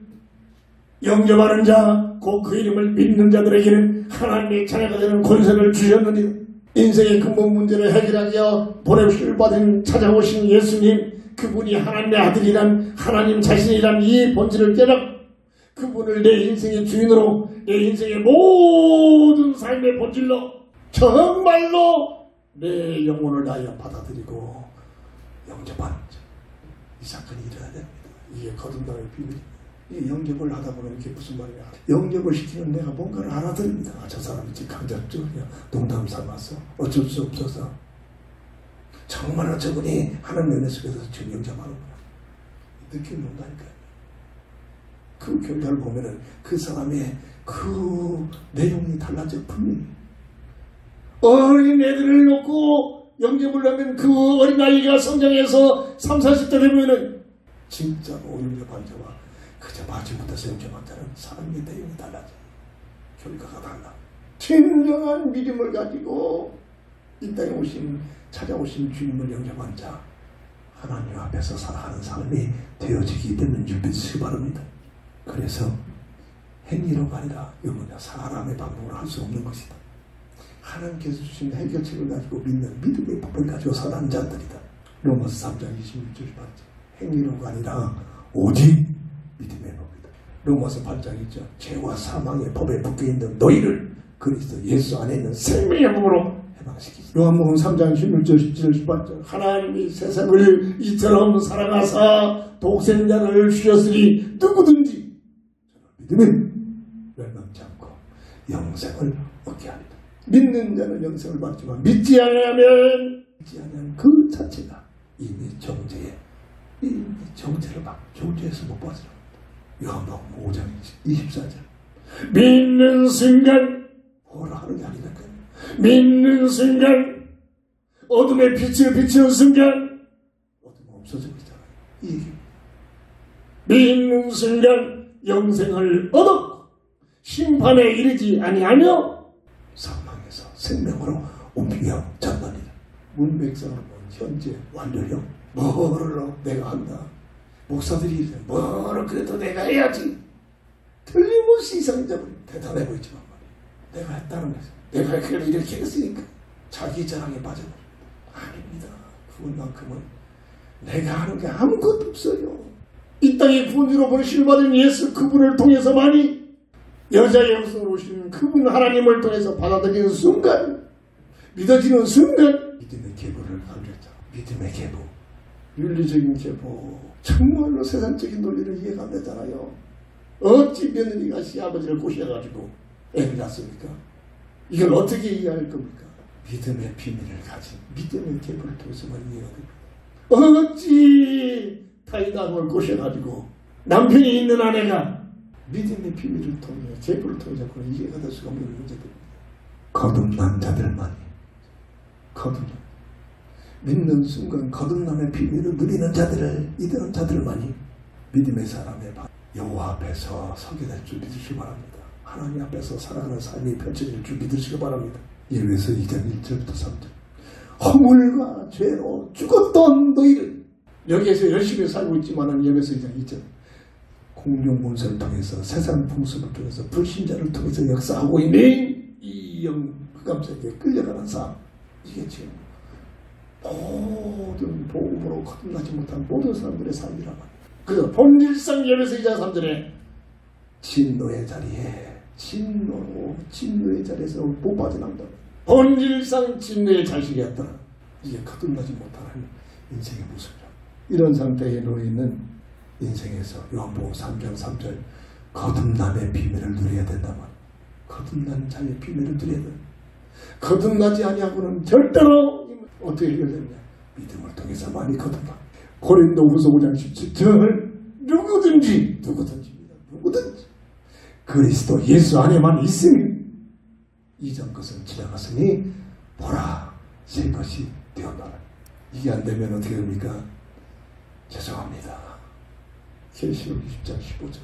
영접하는 자, 곧 그 이름을 믿는 자들에게는 하나님의 자녀가 되는 권세를 주셨느니 인생의 근본 문제를 해결하기 위하여 보내심을 받은 찾아오신 예수님, 그분이 하나님의 아들이란 하나님 자신이란 이 본질을 깨닫고 그분을 내 인생의 주인으로 내 인생의 모든 삶의 본질로 정말로 내 영혼을 다하여 받아들이고 영접하는 자. 이 사건이 일어나야 됩니다. 이게 거듭남의 비밀입니다. 이 영접을 하다 보면 이게 무슨 말이냐. 영접을 시키는 내가 뭔가를 알아들습니다. 저 사람이 지금 강작적이야. 농담 삼아서 어쩔 수 없어서 정말로 저분이 하나님의 은혜 속에서 지금 영접하는 거야. 느낌이 온다니까요. 그 결과를 보면은 그 사람의 그 내용이 달라져 분명히. 어린 애들을 놓고 영접을 하면 그 어린아이가 성장해서 30, 40대 되면은 진짜로 영접한 자와 그저 받지 못해서 영접한 자는 삶의 내용이 달라져. 결과가 달라. 진정한 믿음을 가지고 이 땅에 찾아오신 주님을 영접한 자, 하나님 앞에서 살아가는 삶이 되어지기 때문에 믿으시기 바랍니다. 그래서 행위로가 아니라 이거는 사람의 방법으로 할 수 없는 것이다. 하나님께서 주신 해결책을 가지고 믿는 믿음의 법을 가지고 살아가는 자들이다. 로마서 3장 26절 봤죠. 행위로가 아니라 오직 믿음의 법이다. 로마서 8장 있죠. 죄와 사망의 법에 묶여있는 너희를 그리스도 예수 안에 있는 생명의 법으로 해방시키지. 요한복음 3장 16절 17절 봤죠. 하나님이 세상을 이처럼 사랑하사 독생자를 주셨으니 누구든지 믿으면 멸망치 않고 영생을 얻게 하리라. 믿는 자는 영생을 받지만 믿지 않으면 그 자체가 이미 정죄를 받고 정죄에서 못 빠져나갑니다. 요한복음 5장 24절. 믿는 순간 뭐라 하는 게 아니니까 믿는 순간 어둠의 빛을 비추는 순간 어둠은 없어지고 있잖아요. 이 믿는 순간 영생을 얻었고 심판에 이르지 아니하며 사망에서 생명으로 옮겨 잡나니라. 문백성은 현재 완료형 뭐를 내가 한다. 목사들이 뭐를 그래도 내가 해야지. 틀림없이 이상자분 대단해 보이지만 말이야. 내가 했다는 거죠. 내가 그걸 이렇게 했으니까 자기 자랑에 빠져버립니다. 아닙니다. 그것만큼은 내가 하는 게 아무것도 없어요. 이 땅에 구원주로 보내실 받은 예수 그분을 통해서만이 여자의 영성으로 오시는 그분 하나님을 통해서 받아들이는 순간, 믿어지는 순간 믿음의 계보를 강조했잖아. 믿음의 계보, 윤리적인 계보, 정말로 세상적인 논리를 이해가 안 되잖아요. 어찌 며느리가 시아버지를 꼬셔가지고 애를 낳습니까? 이걸 어떻게 이해할 겁니까? 믿음의 비밀을 가진 믿음의 계보를 통해서만 이해가 됩니다. 어찌 타이담을 꼬셔가지고 남편이 있는 아내가 믿음의 비밀을 통해 계보를 통해서 이해가 될 수가 없는 문제들입니다. 거듭난 자들만이 믿는 순간 거듭남의 비밀을 누리는 자들을 이들은 자들만이 믿음의 사람의 여호와 앞에서 서게 될 줄 믿으시기 바랍니다. 하나님 앞에서 살아가는 삶이 펼쳐질 줄 믿으시기 바랍니다. 예배서 2장 1절부터 3절. 허물과 죄로 죽었던 너희를, 여기에서 열심히 살고 있지만은 예배서 2장 2절. 공룡 문서를 통해서 세상 풍습을 통해서 불신자를 통해서 역사하고 있는 이 흑암세계에 끌려가는 삶, 이게 지금 모든 복음으로 거듭나지 못한 모든 사람들의 삶이란 말이에요. 그래서 본질상 예배서 2장 3절에 진노의 자리에 진노의 자리에서 못 빠져나온다. 본질상 진노의 자식이었다. 이게 거듭나지 못하는 인생의 모습이라. 이런 상태에 놓여 있는 인생에서 요한복음 3장 3절 거듭남의 비밀을 누려야 된다만, 거듭난 자의 비밀을 누려야 된다. 거듭나지 아니하고는 절대로 어떻게 해결되느냐? 믿음을 통해서만이 거듭나. 고린도후서 5장 17절 누구든지 그리스도 예수 안에만 있으면 이전 것은 지나갔으니 보라 새 것이 되었노라. 이게 안 되면 어떻게 됩니까? 죄송합니다. 계시록 20장 15절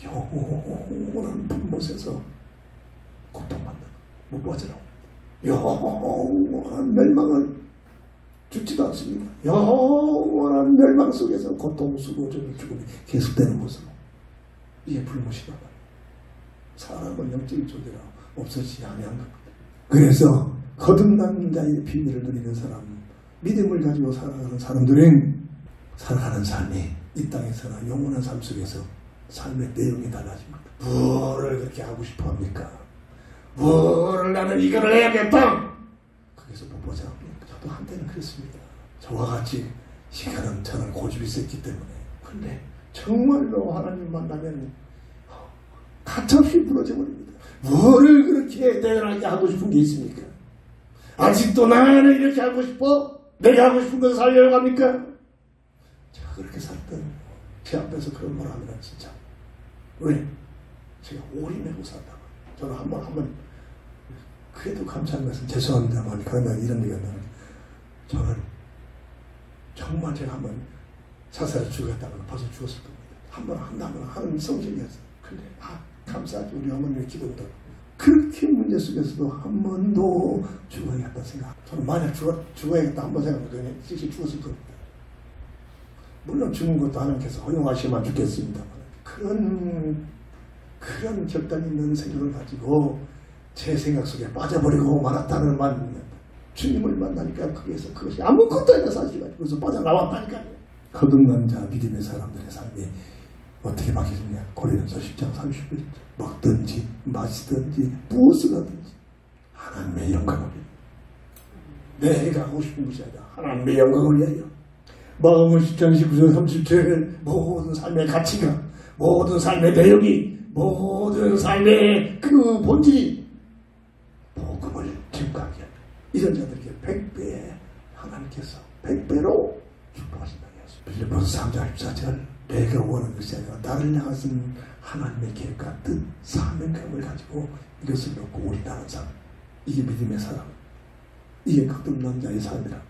영원한 불못에서 고통받는 못 빠져나옵니다. 영원한 멸망을 죽지도 않습니다. 영원한 멸망 속에서 고통, 수고, 죽음이 계속되는 것으로 이게 불못이다. 사람은 영적인 존재라 없어지지 아니한 겁니다. 그래서 거듭난 자의 비밀을 누리는 사람, 믿음을 가지고 살아가는 사람들은 살아가는 삶이 이 땅에서나 영원한 삶 속에서 삶의 내용이 달라집니다. 뭐를 그렇게 하고 싶어 합니까? 뭐를 나는 이거를 해야겠다! 거기서 못 보자. 저도 한때는 그랬습니다. 저와 같이 시간은 저는 고집이 있었기 때문에. 근데 정말로 하나님 만나면 가차없이 부러져 버립니다. 뭐를 그렇게 대단하게 하고 싶은 게 있습니까? 아직도 나는 이렇게 하고 싶어? 내가 하고 싶은 것을 하려고 합니까? 제가 그렇게 살 때는 제 앞에서 그런 말 하면 진짜 왜? 제가 올인하고 산다. 저는 한 번 그래도 감사한 것은 죄송합니다만 그러면 이런 얘기가 나는 저는 정말 제가 한번 자살을 죽였다면 벌써 죽었을 겁니다. 한번 한다면 하는 성질이었어요. 근데 감사하지 우리 어머니의 기도보다 그렇게 문제 속에서도 한 번도 죽어야겠다 생각. 저는 만약 죽어야겠다 한 번 생각하면 실제 죽었을 겁니다. 물론 죽는 것도 하나님께서 허용하시면 죽겠습니다만 그런 결단 있는 생각을 가지고 제 생각 속에 빠져버리고 말았다는 말입니다. 주님을 만나니까 거기에서 그것이 아무것도 아니라 사실이 가지고 그래서 빠져나왔다니까요. 거듭난 자 믿음의 사람들의 삶이 어떻게 바뀌었냐. 고린도서 10장 31절 먹든지 마시든지 무엇을 하든지 하나님의 영광을 위하여 내가 하고 싶은 것이 아니라 하나님의 영광을 위하여 마음은 10장 19절 30절 모든 삶의 가치가 모든 삶의 내용이 모든 삶의 그 본질이 복음을 증거하게 합니다. 이런 자들에게 100배 하나님께서 100배로 축복하신다고 했습니다. 빌립보서 3장 14절 내가 원하는 것이 아니라 나를 향하신 하나님의 계획과 뜻, 사명감을 가지고 이것을 놓고 올인하는 삶. 이게 믿음의 사람. 이게 거듭난 자의 삶이라.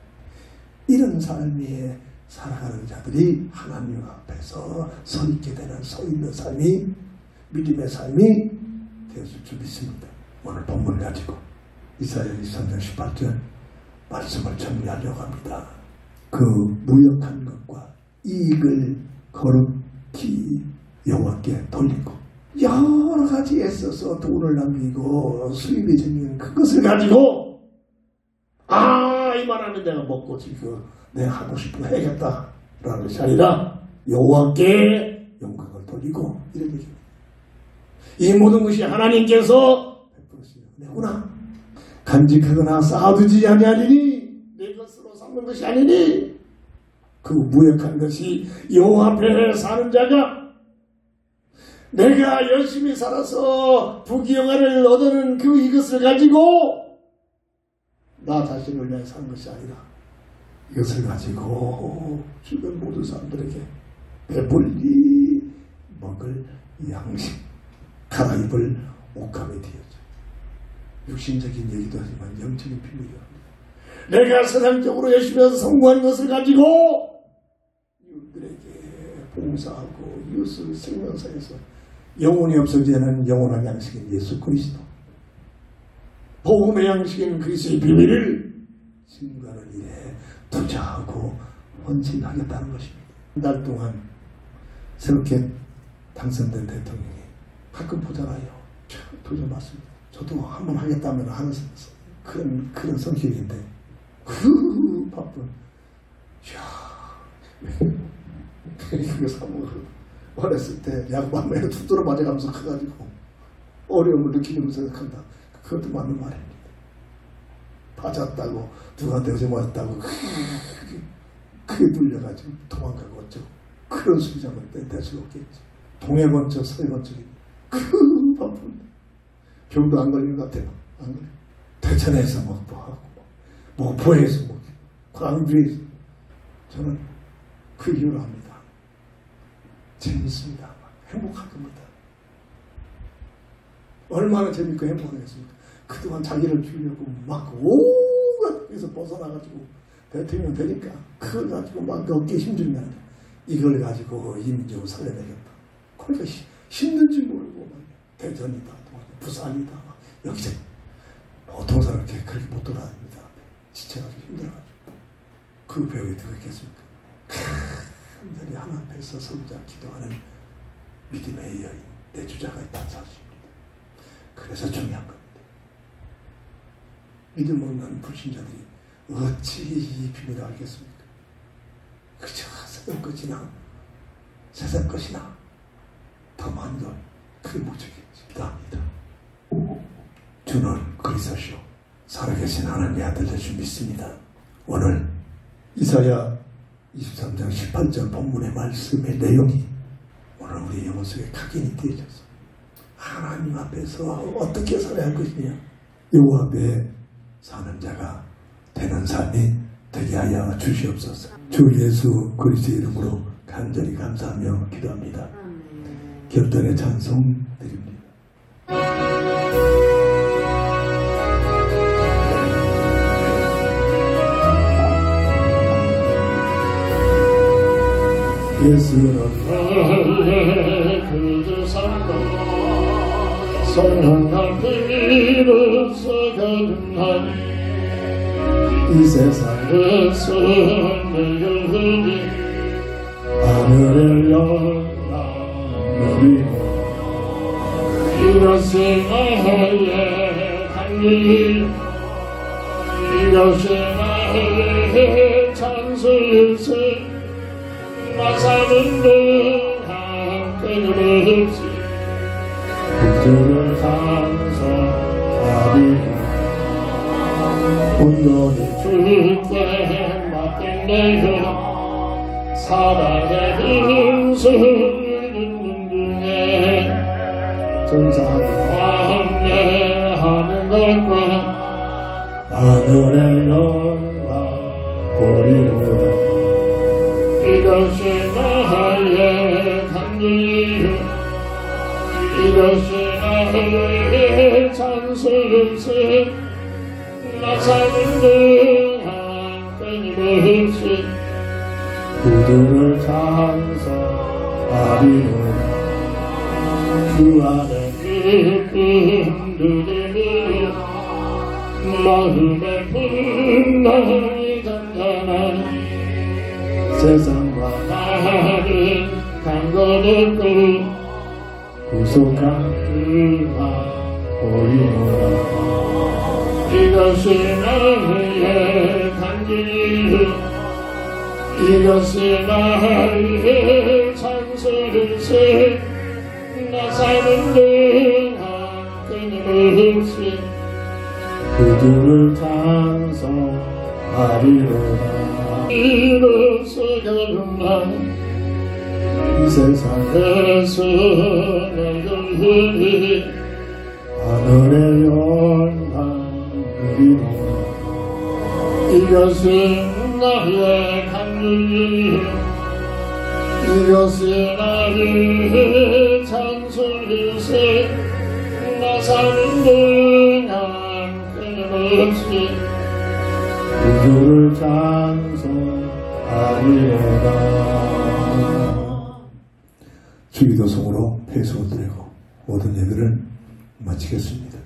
이런 삶에 살아가는 자들이 하나님 앞에서 서 있게 되는 서 있는 삶이 믿음의 삶이 되었을 줄 믿습니다. 오늘 본문을 가지고 이사야 23장 18절 말씀을 정리하려고 합니다. 그 무역한 것과 이익을 거룩히 여호와께 돌리고 여러 가지 애써서 돈을 남기고 수입이 생기는 그것을 가지고 이 말하면 내가 먹고 지금 내가 하고 싶은 거 해야겠다라는 것이 아니라 여호와께 영광을 돌리고 이런 얘기입니다. 이 모든 것이 하나님께서 베푸시는 은혜구나. 간직하거나 쌓아두지 아니하리니 내 것으로 삼는 것이 아니니 그 무역한 것이 여호와 앞에 사는 자가 내가 열심히 살아서 부귀영화를 얻는 이것을 가지고 나 자신을 위해 사는 것이 아니라 이것을 가지고 주변 모든 사람들에게 배불리 먹을 양식, 갈아입을 옷감이 되었죠. 육신적인 얘기도 하지만 영적인 비밀이랍니다. 내가 세상적으로 열심히 해서 성공한 것을 가지고 이웃들에게 봉사하고 이웃을 생명사에서 영혼이 없어지는 영원한 양식인 예수 그리스도, 복음의 양식인 그리스도의 비밀을 증거하는 일에 투자하고 헌신하겠다는 것입니다. 한 달 동안 새롭게 당선된 대통령이 가끔 보잖아요. 도전 맞습니다. 저도 한번 하겠다면 하는 그런 성격인데 바쁜 그래서 한번 어렸을 때 야구방망이로 두드러 맞아가면서 커가지고 어려움을 느끼면서 생각한다. 그것도 맞는 말입니다. 맞았다고 누구한테 어제 맞았다고 크게 눌려가지고 도망가고 어쩌고 그런 수비자는 될 수가 없겠지. 동해 번쩍 서해 번쩍이 바쁜데 병도 안 걸리는 것 같아요. 안 걸려. 대천에서 먹보하고 목포에서 먹고 광주에서 저는 그 이유로 합니다. 재밌습니다. 행복할 겁니다. 얼마나 재밌고 행복하겠습니까? 그동안 자기를 주려고 막 온갖 데서 벗어나가지고 대통령 되니까 그걸 가지고 막 어깨 힘들면 이걸 가지고 이 민족을 살려내겠다. 그러니까 힘든지 모르고 막 대전이다, 부산이다, 막 여기저기 보통 사람 그렇게 못 돌아다닙니다. 지쳐가지고 힘들어가지고 그 배우에 들어있겠습니까? 흔들이 하나 앞에서 서자 기도하는 믿음의 여인 내주자가 있다는 사실입니다. 그래서 중요한 겁니다. 믿음 없는 불신자들이 어찌 이 비밀을 알겠습니까? 그저 세상 것이나 세상 것이나 더 많은 걸 그게 목적이겠지. 기도합니다. 주는 그리스도시요 살아계신 하나님의 아들 되신 믿습니다. 오늘 이사야 23장 18절 본문의 말씀의 내용이 오늘 우리 영혼 속에 각인이 되어졌어. 하나님 앞에서 어떻게 살아야 할 것이냐. 여호와 앞에 사는 자가 되는 삶이 되게 하여 주시옵소서. 주 예수 그리스도의 이름으로 간절히 감사하며 기도합니다. 결단의 찬송 드립니다. 예수는 나의 그저 삶과 선한 비밀로서 거듭난 이 세상에서 내가 흔히 하늘을 열라 누리고 이것이 나의 강길 이것이 나의 찬송일세 나 사는 동안 끊임없이 주를 찬송하리 온전히 주께 맡겨내요 사랑의 음성을 듣는 중에 전사를 왕래하는 것과 하늘의 영광 보리로다 이것이 나의 간증이요 이것이 나의 찬송일세 나 사는 동안 끊임없이 구주를 찬송하리로다 주 안에 기쁨 누리며 마음의 분노이 단단한 세상과 나를 강건했고 구속한 그가 보리로다 이것이 나의 간증이요 이것이 나의 찬송일세 나 사는 동안 끊임없이 구주를 찬송하리로다 이로써 거듭난 이 세상에서 내가 흔히 하늘의 영광 누리로다 이것이 나의 간증이요 이것이 나의 찬송일세 나 사는 동안 끊임없이 구주를 찬송하리로다 주기도송으로 배수를 드리고 모든 예배를 마치겠습니다.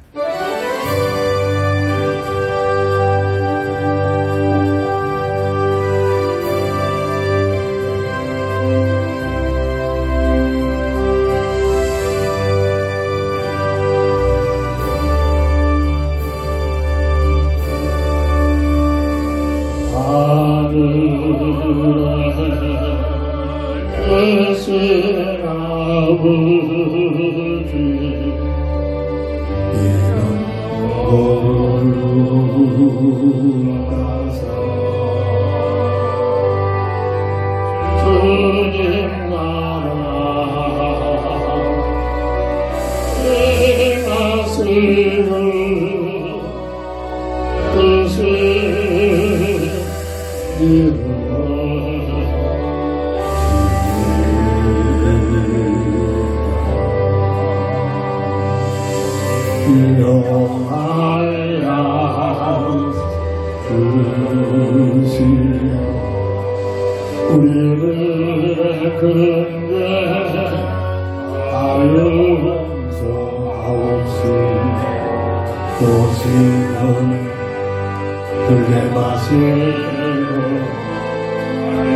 우리를 근데 오시는 그게 마시고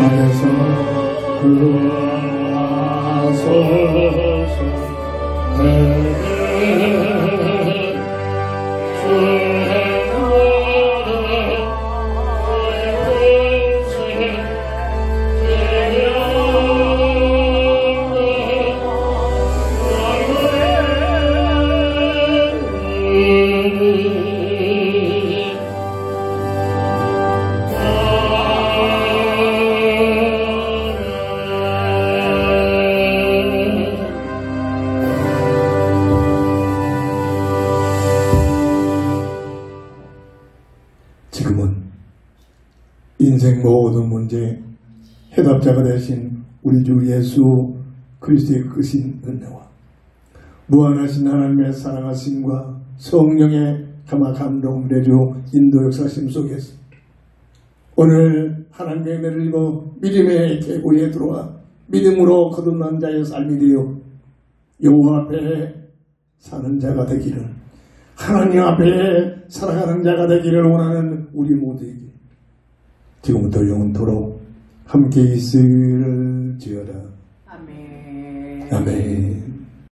안에서 그와소서 지금은 인생 모든 문제의 해답자가 되신 우리 주 예수 그리스도의 크신 은혜와 무한하신 하나님의 사랑하심과 성령의 감화 감동 내주 인도 역사심 속에서 오늘 하나님의 은혜를 입어 믿음의 계보에 들어와 믿음으로 거듭난 자의 삶이 되어 여호와 앞에 사는 자가 되기를, 하나님 앞에 살아가는 자가 되기를 원하는 우리 모두에게 지금부터 영원토록 함께 있을지어다. 아멘. 아멘.